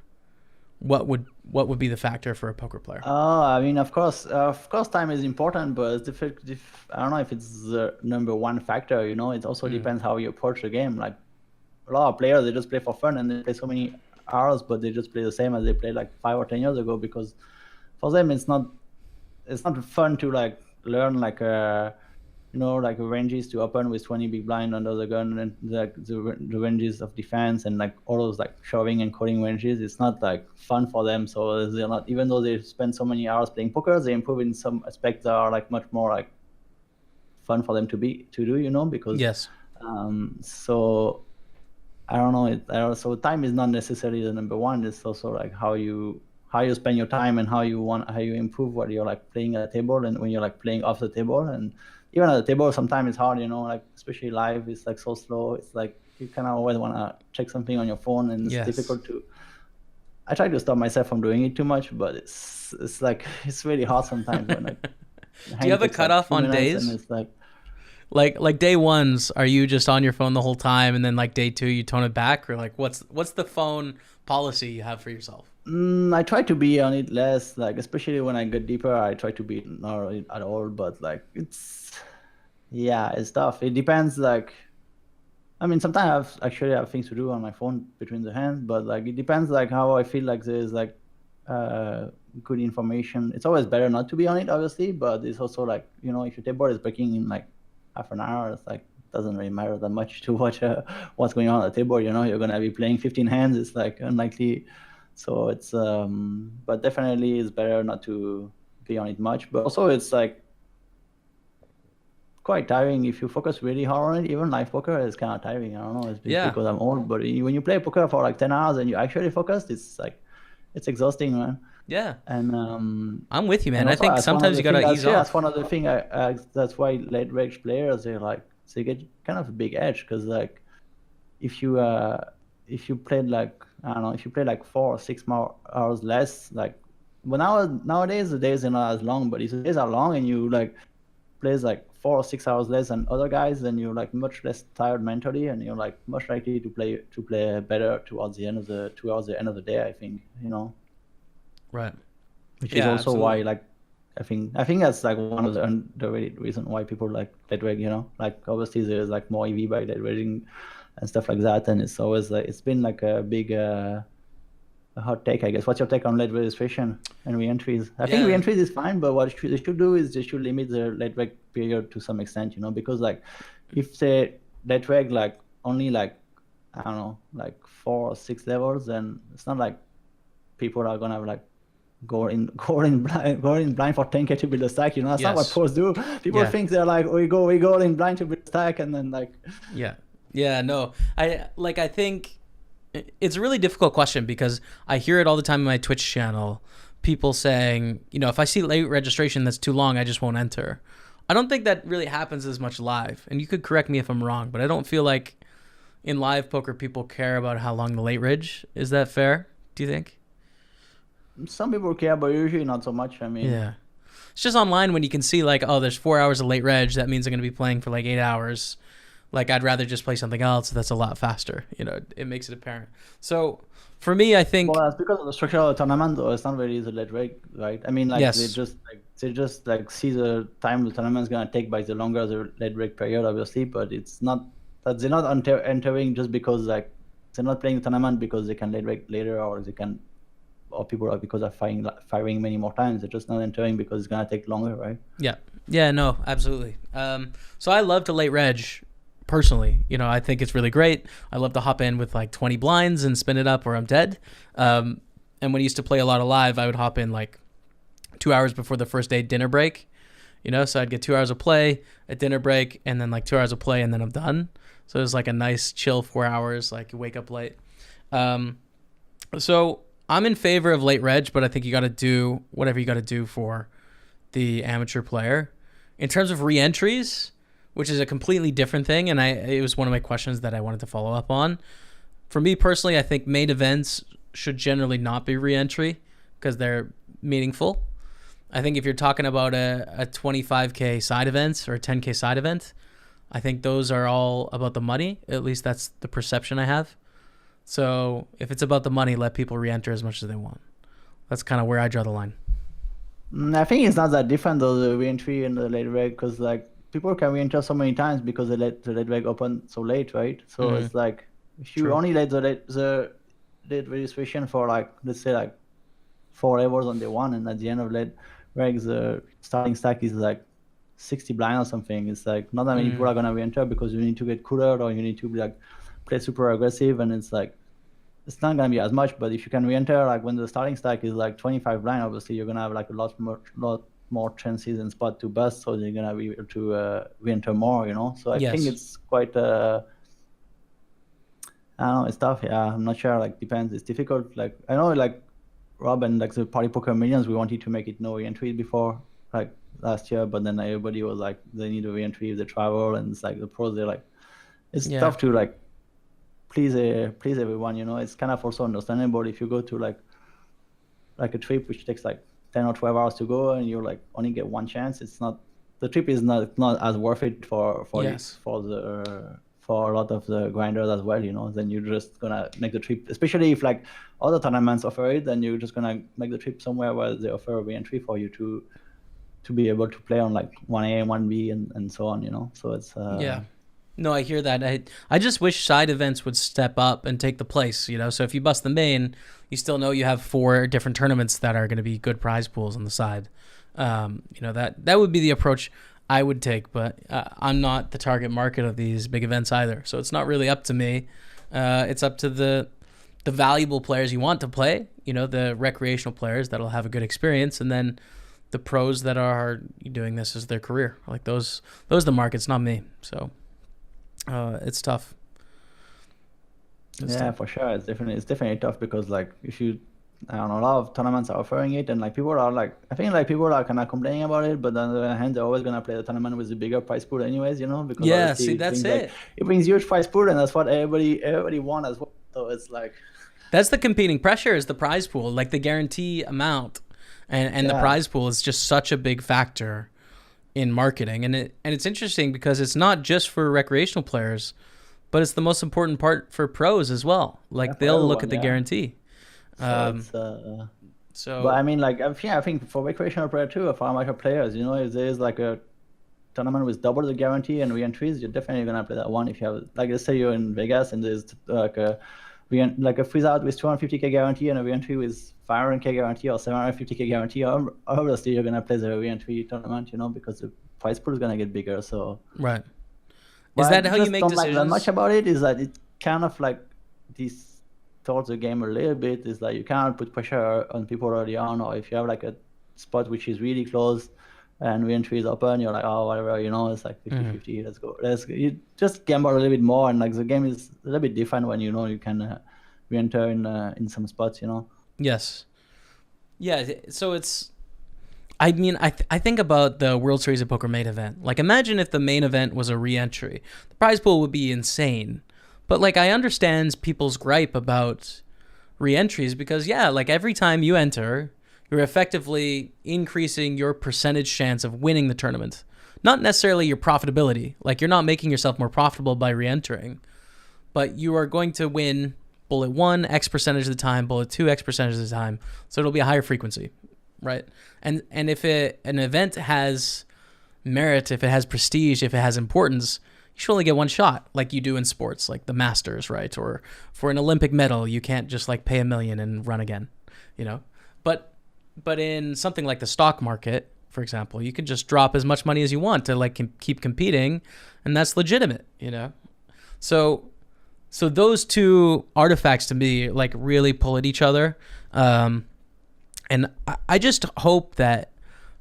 what would be the factor for a poker player? I mean, of course, time is important, but I don't know if it's the number one factor. It also depends how you approach the game. Like a lot of players, they just play for fun and they play so many hours, but they just play the same as they played like 5 or 10 years ago, because for them it's not fun to like learn like like ranges to open with 20 big blind under the gun, and like the ranges of defense and like all those like shoving and calling ranges. It's not like fun for them. So they're not, even though they spend so many hours playing poker, they improve in some aspects that are like much more like fun for them to do, because Yes. So I don't know. So time is not necessarily the number one. It's also like how you spend your time and how you improve what you're like playing at the table and when you're like playing off the table. And even at the table, sometimes it's hard, like especially live, it's like so slow. It's like you kind of always want to check something on your phone, and it's difficult to. I try to stop myself from doing it too much, but it's like it's really hard sometimes when like. Do you have a cutoff on days? And it's like day ones, are you just on your phone the whole time, and then like day two you tone it back, or like what's the phone policy you have for yourself? I try to be on it less, like especially when I get deeper. I try to be not on it at all, but like it's tough. It depends. Like, I mean, sometimes I actually have things to do on my phone between the hands, but like it depends like how I feel like there's like good information. It's always better not to be on it, obviously, but it's also like if your table is breaking in like half an hour, it's like doesn't really matter that much to watch what's going on at the table. You're gonna be playing 15 hands. It's like unlikely. So it's but definitely it's better not to be on it much. But also it's like quite tiring if you focus really hard on it. Even live poker is kind of tiring. I don't know. It's because I'm old, but when you play poker for like 10 hours and you actually focused, it's like it's exhausting, man. Yeah. And I'm with you, man. I think sometimes you gotta ease off. That's one of the things. That's why late range players they get kind of a big edge, because like if you played like I don't know, if you play like 4 or 6 more hours less, like but nowadays the days are not as long, but if the days are long and you like plays like 4 or 6 hours less than other guys, then you're like much less tired mentally, and you're like much likely to play better towards the end of the day, I think, Right. Which is also why like I think that's like one of the underrated reason why people like late reg, like obviously there's like more EV by late regging and stuff like that, and it's always like it's been like a big a hot take, I guess. What's your take on late registration and re-entries? I think re-entries is fine, but what they should do is they should limit the late reg period to some extent, because like if they late reg like only like I don't know, like 4 or 6 levels, then it's not like people are gonna like go in blind for 10k to build a stack. That's not what pros do. People think they're like we go in blind to build a stack, and then like no, I think it's a really difficult question, because I hear it all the time in my Twitch channel, people saying, if I see late registration that's too long, I just won't enter. I don't think that really happens as much live, and you could correct me if I'm wrong, but I don't feel like in live poker people care about how long the late reg. Is that fair, do you think? Some people care, but usually not so much. I mean, it's just online when you can see like, oh, there's 4 hours of late reg, that means I'm going to be playing for like 8 hours. Like, I'd rather just play something else that's a lot faster. It makes it apparent. So for me, I think, well, that's because of the structure of the tournament, though. It's not really the late reg, right? I mean, like they just see the time the tournament's gonna take by the longer the late reg period, obviously. But it's not that they're not entering just because like they're not playing the tournament because they can late reg later, or they can. Or people are because of firing many more times. They're just not entering because it's gonna take longer, right? Yeah, no, absolutely. So I love to late reg personally. I think it's really great. I love to hop in with like 20 blinds and spin it up or I'm dead. And when I used to play a lot of live, I would hop in like 2 hours before the first day dinner break. So I'd get 2 hours of play, a dinner break, and then like 2 hours of play, and then I'm done. So it was like a nice chill 4 hours, like you wake up late. So I'm in favor of late reg, but I think you got to do whatever you got to do for the amateur player. In terms of re-entries, which is a completely different thing, and it was one of my questions that I wanted to follow up on. For me personally, I think main events should generally not be re-entry because they're meaningful. I think if you're talking about a 25K side event or a 10K side event, I think those are all about the money. At least that's the perception I have. So if it's about the money, let people re-enter as much as they want. That's kind of where I draw the line. I think it's not that different though, the re-entry and the late reg, because like people can re-enter so many times because they let the late reg open so late, right? So it's like if you only let the late registration for like let's say like 4 levels on day one, and at the end of late reg the starting stack is like 60 blind or something. It's like not that many people are gonna re-enter because you need to get cooler or you need to be like play super aggressive, and it's like it's not gonna be as much. But if you can re-enter like when the starting stack is like 25 blind, obviously you're gonna have like a lot more chances and spot to bust, so you're gonna be able to re-enter more, you know. So I think it's quite I don't know, it's tough. Yeah, I'm not sure. Like, depends. It's difficult. Like, I know, like Rob and like the Party Poker Millions, we wanted to make it no re-entry before, like last year, but then everybody was like, they need a re-entry if they travel, and it's like the pros, they're like, it's tough to like please everyone. You know, it's kind of also understandable if you go to like a trip which takes like 10 or 12 hours to go, and you like only get one chance. It's not the trip is not as worth it for for a lot of the grinders as well, you know. Then you're just gonna make the trip, especially if like other tournaments offer it, then you're just gonna make the trip somewhere where they offer a re-entry for you to be able to play on like 1A, 1B, and so on, you know. So it's No, I hear that. I just wish side events would step up and take the place, you know. So if you bust the main, you still know you have 4 different tournaments that are going to be good prize pools on the side. You know, that would be the approach I would take, but I'm not the target market of these big events either. So it's not really up to me. It's up to the valuable players you want to play, you know, the recreational players that'll have a good experience, and then the pros that are doing this as their career. Like those are the markets, not me. So it's tough. Tough. For sure. It's definitely tough because like if you, I don't know, a lot of tournaments are offering it, and like people are like, I think like people are kind of complaining about it, but on the other hand, they're always gonna play the tournament with a bigger prize pool anyways, you know, because see, that's it. Like, it brings huge prize pool, and that's what everybody wants as well. So it's like that's the competing pressure is the prize pool, like the guarantee amount, and the prize pool is just such a big factor in marketing, and it's interesting because it's not just for recreational players, but it's the most important part for pros as well. Like they'll look at the guarantee. But I mean, like I think for recreational player too, for amateur players, you know, if there's like a tournament with double the guarantee and re-entries, you're definitely gonna play that one. If you have, like, let's say you're in Vegas and there's like a freeze out with 250k guarantee and a re-entry with 500k guarantee or 750k guarantee, obviously you're gonna play the re-entry tournament, you know, because the prize pool is gonna get bigger. So right. Is that how you make decisions? Like that much about it is that it kind of like this towards the game a little bit is like you can't put pressure on people early on, or if you have like a spot which is really close and re-entry is open, you're like, oh, whatever, you know, it's like 50-50, let's go. You just gamble a little bit more, and like the game is a little bit different when you know you can re-enter in some spots, you know. Yes. Yeah, so it's, I mean, I think about the World Series of Poker main event. Like, imagine if the main event was a re-entry. The prize pool would be insane. But, like, I understand people's gripe about re-entries because, yeah, like, every time you enter, you're effectively increasing your percentage chance of winning the tournament. Not necessarily your profitability. Like, you're not making yourself more profitable by re-entering. But you are going to win bullet 1 X percentage of the time, bullet 2 X percentage of the time. So it'll be a higher frequency, right? And if an event has merit, if it has prestige, if it has importance, you should only get one shot, like you do in sports, like the Masters, right? Or for an Olympic medal, you can't just like pay $1 million and run again, you know? But in something like the stock market, for example, you can just drop as much money as you want to like keep competing, and that's legitimate, you know? So those two artifacts to me like really pull at each other. And I just hope that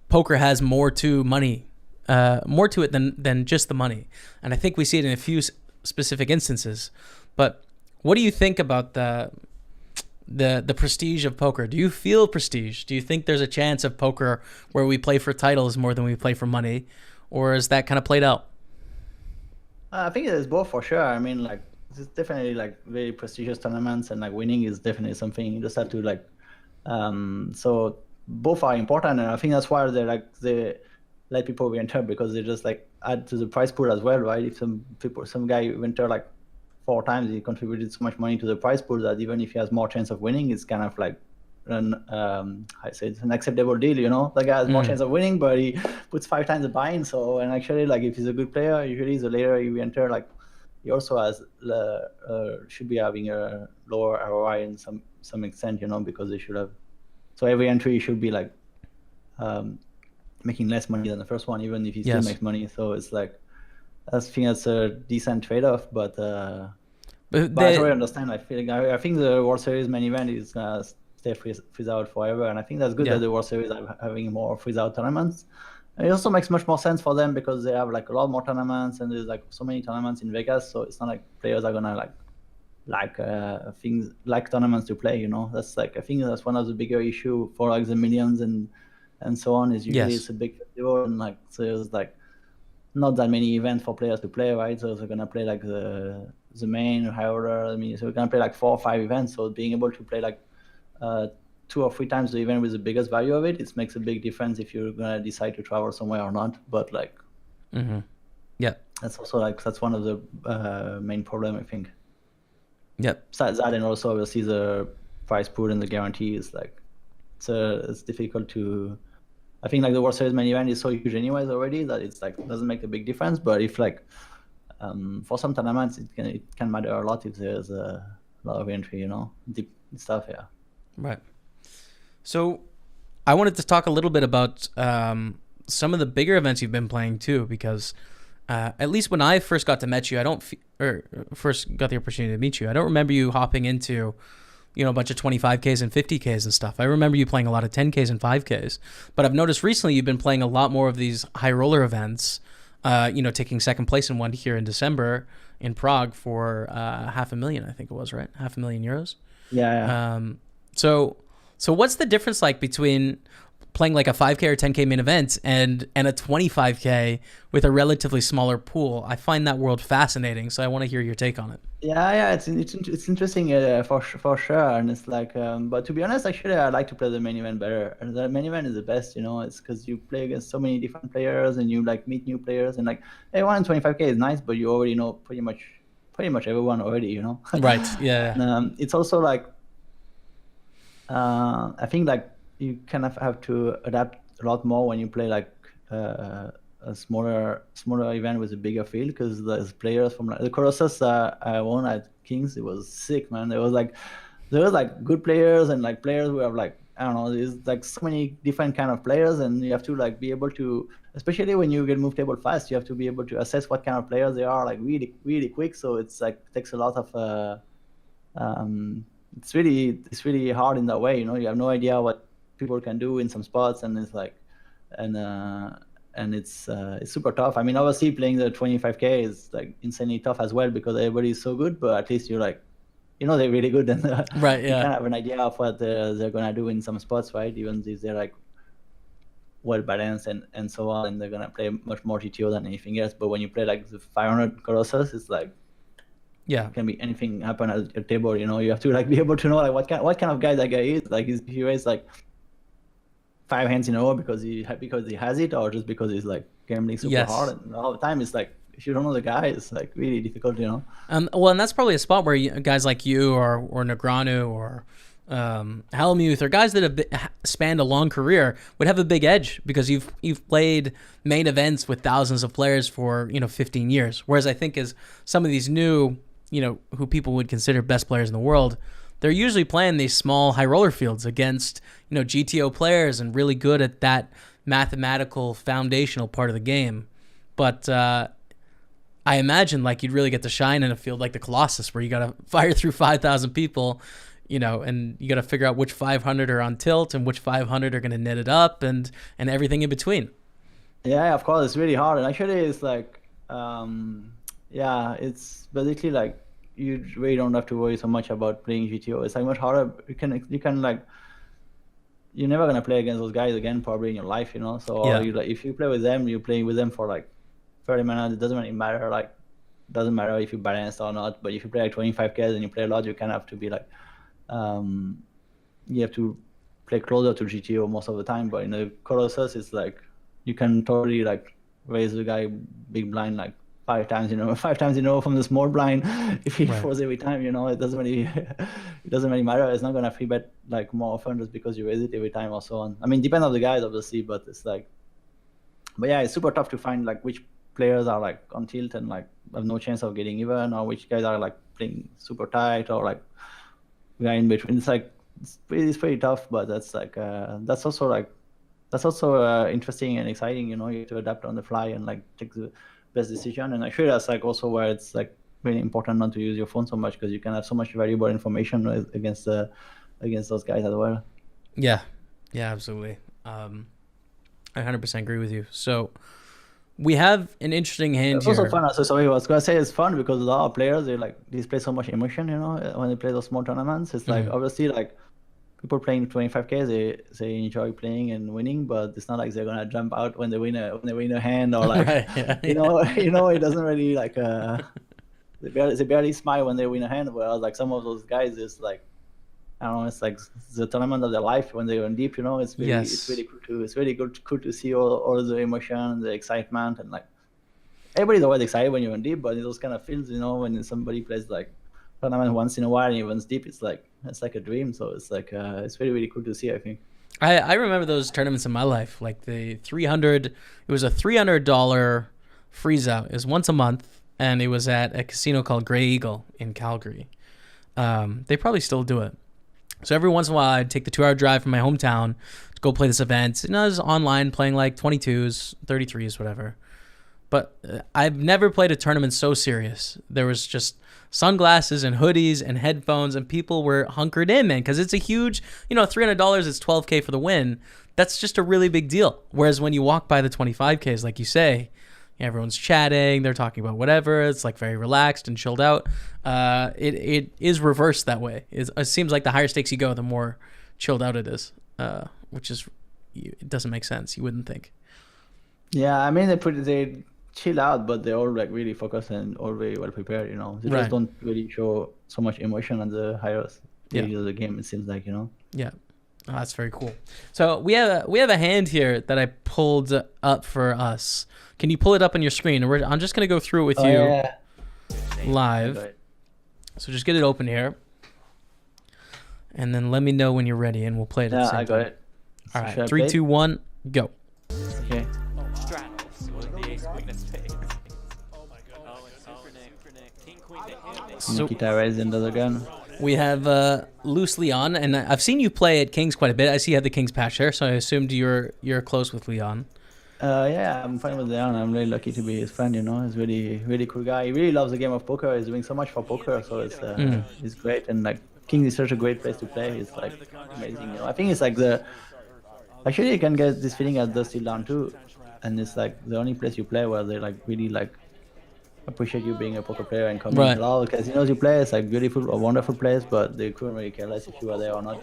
poker has more to money, more to it than just the money. And I think we see it in a few specific instances. But what do you think about the prestige of poker? Do you feel prestige? Do you think there's a chance of poker where we play for titles more than we play for money? Or is that kind of played out? I think it is both for sure. I mean, like, it's definitely like very prestigious tournaments, and like winning is definitely something you just have to like. So both are important, and I think that's why they let people re-enter, because they just like add to the prize pool as well, right? If some guy enter like 4 times, he contributed so much money to the prize pool that even if he has more chance of winning, it's kind of like it's an acceptable deal, you know. The guy has more chance of winning, but he puts 5 times the buy-in. So, and actually, like, if he's a good player, usually the later he re-enter, like, he also has should be having a lower ROI in some extent, you know, because they should have. So every entry should be like making less money than the first one, even if he still Yes. makes money. So it's like, I think that's a decent trade-off, but I totally understand. I think the World Series main event is gonna stay freeze out forever, and I think that's good that the World Series are having more freeze out tournaments. And it also makes much more sense for them because they have like a lot more tournaments, and there's like so many tournaments in Vegas, so it's not like players are gonna like things like tournaments to play. That's like, I think that's one of the bigger issue for like the millions and so on, is usually it's a big festival, and like so there's like not that many events for players to play, right? So they're gonna play like the main high order. I mean, so we're gonna play like 4 or 5 events. So being able to play like 2 or 3 times the event with the biggest value of it makes a big difference if you're gonna decide to travel somewhere or not. But like, that's also like, that's one of the main problem, I think. Besides that, and also obviously the prize pool and the guarantee is like, it's difficult to. I think like the World Series main event is so huge anyways already that it's like doesn't make a big difference. But if like for some tournaments it can matter a lot if there's a lot of entry, deep stuff. Yeah. Right. So I wanted to talk a little bit about some of the bigger events you've been playing too, because at least when I first got to meet you, first got the opportunity to meet you, I don't remember you hopping into a bunch of 25Ks and 50Ks and stuff. I remember you playing a lot of 10Ks and 5Ks, but I've noticed recently you've been playing a lot more of these high roller events, taking second place in one here in December in Prague for $500,000, I think it was, right? €500,000. Yeah. So what's the difference like between playing like a 5K or 10K main event and a 25K with a relatively smaller pool? I find that world fascinating, so I want to hear your take on it. Yeah, it's interesting for sure, and it's like, but to be honest, actually, I like to play the main event better. And the main event is the best, it's because you play against so many different players, and you like meet new players, and like, hey, 125K is nice, but you already know pretty much everyone already, Right. Yeah. And, it's also like, I think like you kind of have to adapt a lot more when you play like a smaller event with a bigger field, because there's players from like the Colossus I won at Kings. It was sick, man. There was like good players and like players who have like, I don't know, there's like so many different kind of players, and you have to like be able to, especially when you get move table fast, you have to be able to assess what kind of players they are like really, really quick. So it's like takes a lot of it's really hard in that way. You have no idea what people can do in some spots, and it's like, and it's super tough. I mean, obviously playing the 25K is like insanely tough as well because everybody is so good, but at least you're like, they're really good, and right, yeah, you kind of have an idea of what they're gonna do in some spots, right? Even if they're like well balanced and so on, and they're gonna play much more GTO than anything else. But when you play like the 500 Colossus, it's like, yeah, can be anything happen at your table. You have to like be able to know like what kind of guy that guy is. Like, he raised like 5 hands in a row because he has it, or just because he's like gambling super hard. And all the time it's like, if you don't know the guy, it's like really difficult. Well, and that's probably a spot where guys like you or Negranu or Helmuth, or guys that have spanned a long career, would have a big edge because you've played main events with thousands of players for 15 years. Whereas I think as some of these new, who people would consider best players in the world, they're usually playing these small high roller fields against GTO players and really good at that mathematical foundational part of the game. But I imagine like you'd really get to shine in a field like the Colossus, where you got to fire through 5,000 people, and you got to figure out which 500 are on tilt and which 500 are going to net it up, and everything in between. Yeah, of course, it's really hard. And actually, it's like, it's basically like you really don't have to worry so much about playing GTO. It's like much harder. You can like, you're never gonna play against those guys again probably in your life, So if you play with them, you're playing with them for like 30 minutes. It doesn't really matter. Like, doesn't matter if you balanced or not. But if you play like 25Ks and you play a lot, you kind of have to be like, you have to play closer to GTO most of the time. But in the Colossus, it's like you can totally like raise the guy big blind like 5 times in a row from the small blind. If he falls every time, it doesn't really matter. It's not gonna free bet like more often just because you raise it every time or so on. I mean, depends on the guys obviously, but it's like, but yeah, it's super tough to find like which players are like on tilt and like have no chance of getting even, or which guys are like playing super tight, or like guy in between. It's like it's pretty tough, but that's like that's also like that's also interesting and exciting. You have to adapt on the fly and like take the best decision. And actually, that's like also where it's like really important not to use your phone so much, because you can have so much valuable information against those guys as well. Yeah, absolutely. I 100% agree with you. So we have an interesting hand It's here. also fun. So sorry, I was gonna say it's fun because a lot of players they display so much emotion. When they play those small tournaments, it's like obviously like people playing 25K, they enjoy playing and winning, but it's not like they're gonna jump out when they win a hand or like Right, it doesn't really like they barely smile when they win a hand. Whereas like some of those guys, it's like I don't know, it's like the tournament of their life when they're in deep. It's really it's really cool to see all the emotion, the excitement, and like everybody's always excited when you're in deep, but in those kind of fields, when somebody plays like tournament once in a while and he wins deep, it's like a dream. So it's like it's really, really cool to see, I think. I remember those tournaments in my life, like the 300. It was a $300 freeze out. It was once a month, and it was at a casino called Grey Eagle in Calgary. They probably still do it. So every once in a while, I'd take the 2-hour drive from my hometown to go play this event. And I was online playing like 22s, 33s, whatever. But I've never played a tournament so serious. There was just sunglasses and hoodies and headphones, and people were hunkered in, man, because it's a huge, $300, it's $12K for the win. That's just a really big deal. Whereas when you walk by the 25Ks, like you say, everyone's chatting, they're talking about whatever. It's like very relaxed and chilled out. It is reversed that way. It seems like the higher stakes you go, the more chilled out it is, which is, it doesn't make sense. You wouldn't think. Yeah, I mean, they chill out, but they're all like really focused and all very well prepared. They just don't really show so much emotion on the higher stages of the game. It seems like Yeah. Oh, that's very cool. So we have a hand here that I pulled up for us. Can you pull it up on your screen? I'm just gonna go through it with you live. So just get it open here, and then let me know when you're ready, and we'll play it. Yeah, I got it. All right, 3, 2, 1, go. Okay. Nikita raised another gun. We have loose Leon, and I've seen you play at Kings quite a bit. I see you have the Kings patch there, so I assumed you're close with Leon. Yeah, I'm fine with Leon. I'm really lucky to be his friend. He's really, really cool guy. He really loves the game of poker. He's doing so much for poker, so it's great. And like Kings is such a great place to play. It's like amazing. I think it's like actually you can get this feeling at Dusty Down too, and it's like the only place you play where they like really like appreciate you being a poker player and coming to all the casinos you play. It's like beautiful or wonderful place, but they couldn't really care less if you are there or not,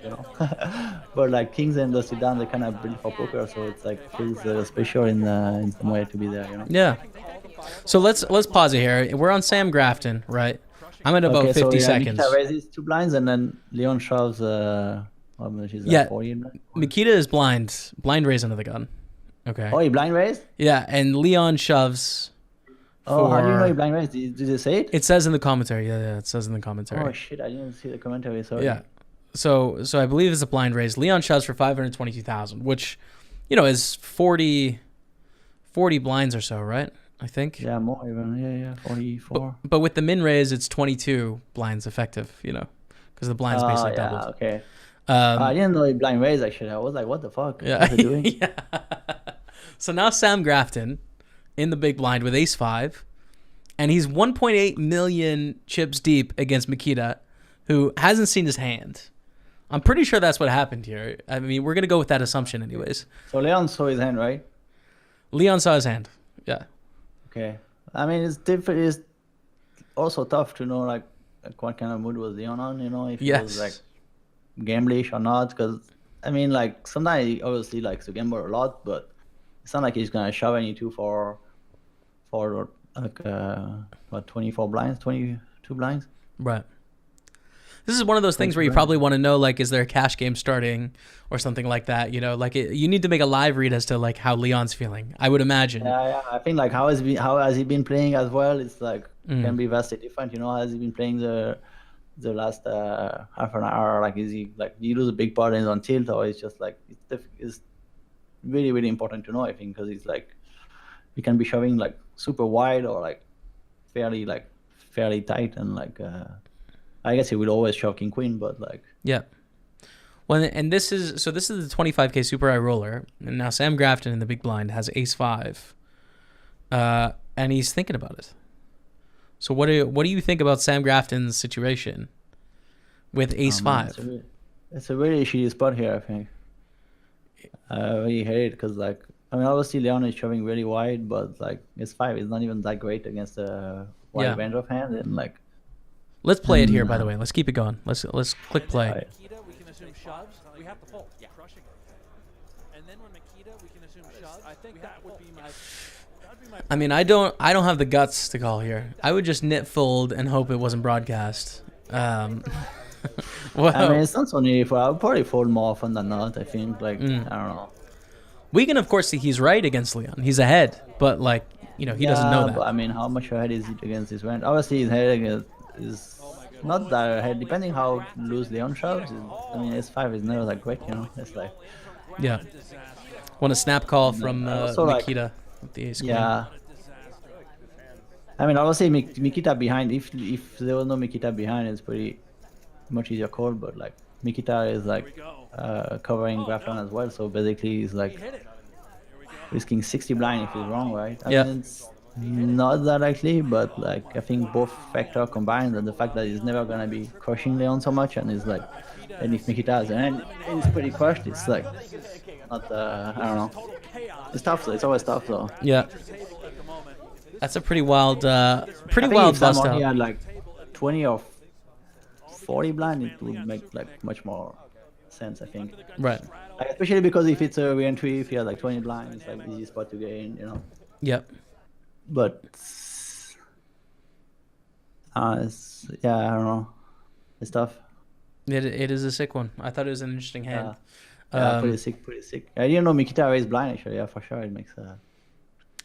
But like Kings and Dusty Down, they kind of built for poker, so it's like feels special in some way to be there, Yeah. So let's pause it here. We're on Sam Grafton, right? I'm at about 50 seconds. Nikita raises 2 blinds, and then Leon shoves. She's like 40. Nikita is blind raise under the gun. Okay. Oh, he blind raised? Yeah, and Leon shoves. Oh, how do you know he blind raised? Did they say it? It says in the commentary. Yeah, it says in the commentary. Oh shit, I didn't see the commentary. Sorry. Yeah. So I believe it's a blind raise. Leon shoves for 522,000, which, is 40 blinds or so, right? I think. Yeah, more even. Yeah, 44. But with the min raise, it's 22 blinds effective, because the blinds basically doubled. Okay. I didn't know he blind raised actually. I was like, what the fuck? Yeah. What's he doing? Yeah. So now Sam Grafton in the big blind with ace-5, and he's 1.8 million chips deep against Nikita, who hasn't seen his hand. I'm pretty sure that's what happened here. I mean, we're going to go with that assumption anyways. So Leon saw his hand, right? Leon saw his hand, yeah. Okay. I mean, it's different. It's also tough to know, like what kind of mood was Leon on, if he was, like, gamblish or not. Because, I mean, like, sometimes he obviously likes to gamble a lot, but it's not like he's going to shove any two for like, 24 blinds, 22 blinds? Right. This is one of those things where you probably want to know, like, is there a cash game starting or something like that? Like, you need to make a live read as to, like, how Leon's feeling, I would imagine. Yeah. I think, like, how has he been playing as well? It's, like, can be vastly different, Has he been playing the last half an hour? Like, is he, like, do you lose a big part and he's on tilt, or it's just, like, it's really, really important to know, I think, because it's, like, you can be shoving, like, super wide or, like, fairly tight, and, like, I guess he will always shove king queen, but like. Yeah. Well, and this is the 25K super high roller, and now Sam Grafton in the big blind has ace 5, and he's thinking about it. So what do you think about Sam Grafton's situation with ace 5? It's a really shitty spot here, I think. I really hate it because, like, I mean, obviously Leon is shoving really wide, but like ace 5 is not even that great against a wide range of hand, and like. Let's play it here, by the way. Let's keep it going. Let's click play. Makita, we can assume shoves. We have to fold. Yeah. Crushing it. And then when Makita, we can assume shoves. I think that would be my. I mean, I don't have the guts to call here. I would just nit fold and hope it wasn't broadcast. Well, I mean, it's not so needy for. I'll probably fold more often than not. I think, like, I don't know. We can of course see he's right against Leon. He's ahead, but like, he doesn't know that. But I mean, how much ahead is he against his range? Obviously, his head is not that ahead. Depending how loose Leon shoves, I mean, ace 5 is never that great. It's like. Yeah. Want a snap call from Makita with the ace queen. Yeah. I mean, obviously, Makita behind. If there was no Makita behind, it's pretty much easier call. But like, Makita is like covering Grafton as well, so basically he's like risking 60 blind if he's wrong, right? I mean, it's not that likely, but like I think both factors combined, and the fact that he's never gonna be crushing Leon so much, and he's like, and if Makita has and he's pretty crushed, it's like not I don't know. It's tough though. It's always tough though. Yeah. That's a pretty wild bust out. If he had like 20 or 40 blind, it would make like much more sense, I think. Right. Like, especially because if it's a re-entry, if you have like 20 blind, it's like easy spot to get in, Yep. But I don't know. It's tough. It is a sick one. I thought it was an interesting hand. Pretty sick. I didn't know Makita raised blind actually. Yeah, for sure, it makes.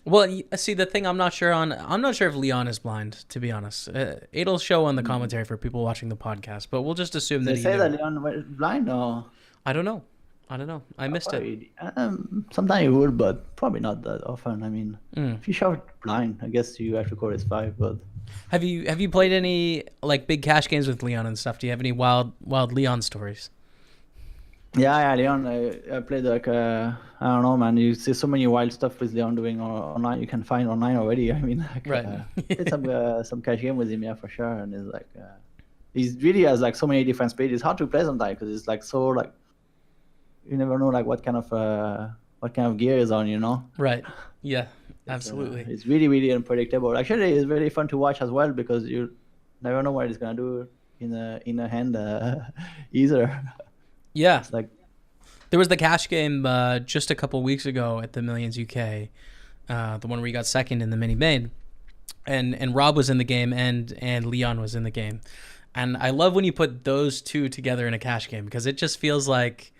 Well, see, the thing I'm not sure if Leon is blind, to be honest. It'll show on the commentary for people watching the podcast, but we'll just assume that they say that Leon was blind, or I don't know. I missed it. Sometimes you would, but probably not that often. I mean, if you shove blind, I guess you have to call it 5. But have you played any like big cash games with Leon and stuff? Do you have any wild Leon stories? Yeah, Leon. I played like I don't know, man. You see so many wild stuff with Leon doing online. You can find online already. I mean, like, right. Did some cash game with him, yeah, for sure. And it's like he really has like so many different speeds. It's hard to play sometimes because it's like so like you never know like what kind of gear is on, Right. Yeah. Absolutely. It's really, really unpredictable. Actually, it's very fun to watch as well because you never know what he's gonna do in a hand either. Yeah. It's like there was the cash game just a couple weeks ago at the Millions UK, the one where he got second in the mini main, and Rob was in the game and Leon was in the game, and I love when you put those two together in a cash game because it just feels like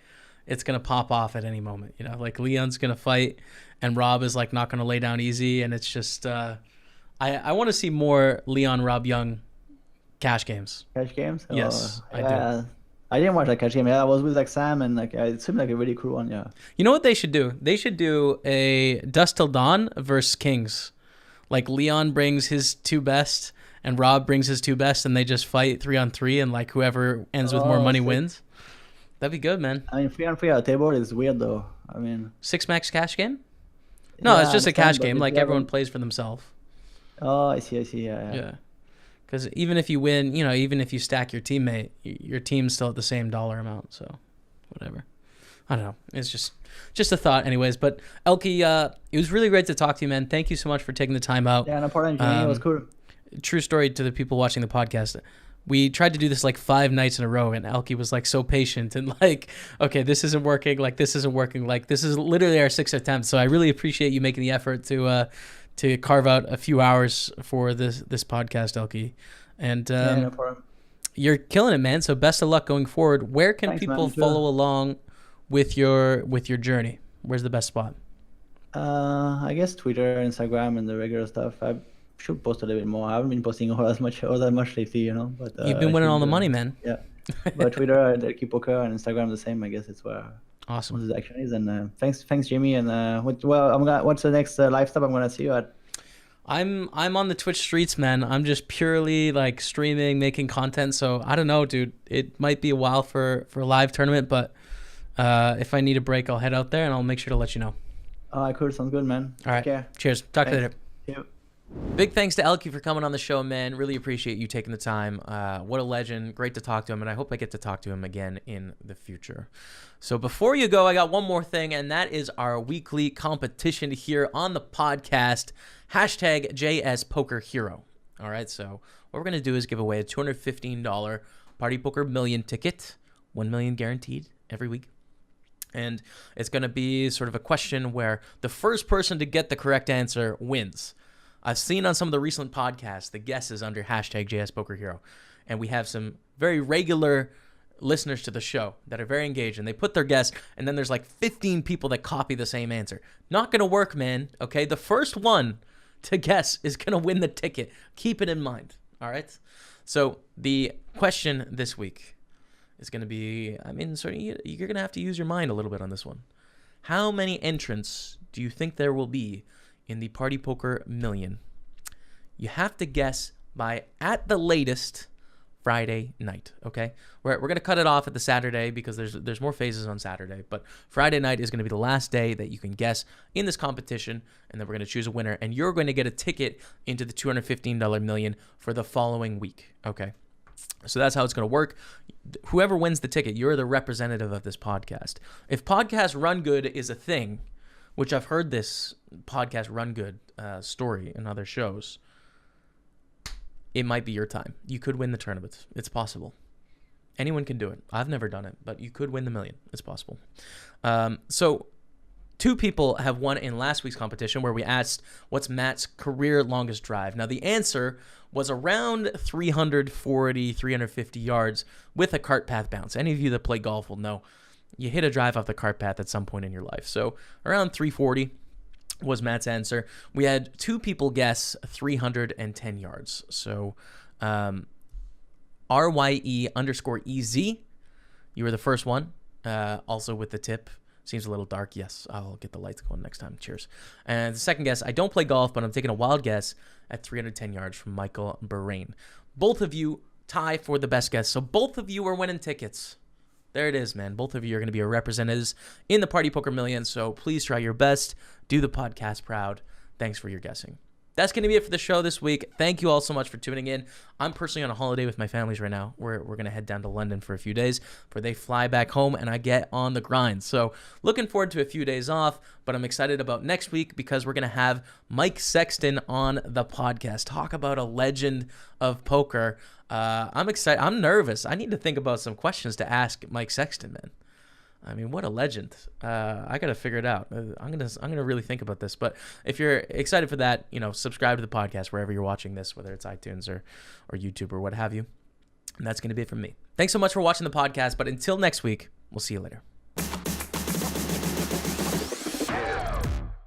it's gonna pop off at any moment. Like Leon's gonna fight, and Rob is like not gonna lay down easy, and it's just I want to see more Leon Rob Young cash games. Cash games? Yes, I do. I didn't watch that cash game. Yeah, I was with like Sam, and like it seemed like a really cool one. Yeah. You know what they should do? They should do a Dusk Till Dawn versus Kings. Like Leon brings his 2 best, and Rob brings his 2 best, and they just fight 3-on-3, and like whoever ends with more money wins. That'd be good, man. I mean, 3-on-3 at a table is weird though. I mean, 6 max cash game? No, it's just a cash game. Like everyone plays for themselves. Oh, I see. Yeah. Because even if you win, even if you stack your teammate, your team's still at the same dollar amount. So, whatever. I don't know. It's just a thought, anyways. But ElkY, it was really great to talk to you, man. Thank you so much for taking the time out. Yeah, no problem. It was cool. True story to the people watching the podcast. We tried to do this like 5 nights in a row, and ElkY was like so patient and like, okay, this isn't working. Like this isn't working. Like this is literally our 6th attempt. So I really appreciate you making the effort to carve out a few hours for this podcast, ElkY. And no problem. You're killing it, man. So best of luck going forward. Where can Thanks, people man. follow along with your journey? Where's the best spot? I guess Twitter, Instagram, and the regular stuff. I should post a little bit more. I haven't been posting all that much lately, But you've been winning all the money, man. Yeah. But Twitter, ElkY Poker, and Instagram the same. I guess it's where awesome. Most of the action is. And thanks, Jamie. And what's the next live stop I'm gonna see you at? I'm on the Twitch streets, man. I'm just purely like streaming, making content. So I don't know, dude. It might be a while for a live tournament, but if I need a break, I'll head out there and I'll make sure to let you know. All right, cool. Sounds good, man. All right. Take care. Cheers. Talk to you later. Yep. Big thanks to ElkY for coming on the show, man. Really appreciate you taking the time. What a legend. Great to talk to him, and I hope I get to talk to him again in the future. So before you go, I got one more thing, and that is our weekly competition here on the podcast. Hashtag JSPokerHero. All right, so what we're going to do is give away a $215 Party Poker Million ticket, 1 million guaranteed every week. And it's going to be sort of a question where the first person to get the correct answer wins. I've seen on some of the recent podcasts the guesses under hashtag JSPokerHero, and we have some very regular listeners to the show that are very engaged, and they put their guess, and then there's like 15 people that copy the same answer. Not going to work, man, okay? The first one to guess is going to win the ticket. Keep it in mind, all right? So the question this week is going to be, I mean, sort of, you're going to have to use your mind a little bit on this one. How many entrants do you think there will be in the Party Poker Million? You have to guess by, at the latest, Friday night, okay? We're going to cut it off at the Saturday because there's more phases on Saturday, but Friday night is going to be the last day that you can guess in this competition, and then we're going to choose a winner, and you're going to get a ticket into the $215 million for the following week, okay? So that's how it's going to work. Whoever wins the ticket, you're the representative of this podcast. If podcast run good is a thing, which I've heard this podcast run good story in other shows, it might be your time. You could win the tournament. It's possible. Anyone can do it. I've never done it, but you could win the million. It's possible. So 2 people have won in last week's competition where we asked, what's Matt's career longest drive? Now, the answer was around 340, 350 yards with a cart path bounce. Any of you that play golf will know you hit a drive off the cart path at some point in your life. So around 340 was Matt's answer. We had 2 people guess 310 yards. So RYE_EZ, you were the first one, also with the tip. Seems a little dark. Yes, I'll get the lights going next time. Cheers. And the second guess, I don't play golf, but I'm taking a wild guess at 310 yards from Michael Bertrand. Both of you tie for the best guess. So both of you are winning tickets. There it is, man. Both of you are going to be our representatives in the Party Poker Million, so please try your best. Do the podcast proud. Thanks for your guessing. That's going to be it for the show this week. Thank you all so much for tuning in. I'm personally on a holiday with my families right now. We're going to head down to London for a few days before they fly back home and I get on the grind. So looking forward to a few days off, but I'm excited about next week because we're going to have Mike Sexton on the podcast. Talk about a legend of poker. I'm excited. I'm nervous. I need to think about some questions to ask Mike Sexton, man. I mean, what a legend. I got to figure it out. I'm gonna really think about this. But if you're excited for that, subscribe to the podcast wherever you're watching this, whether it's iTunes or YouTube or what have you. And that's going to be it from me. Thanks so much for watching the podcast. But until next week, we'll see you later.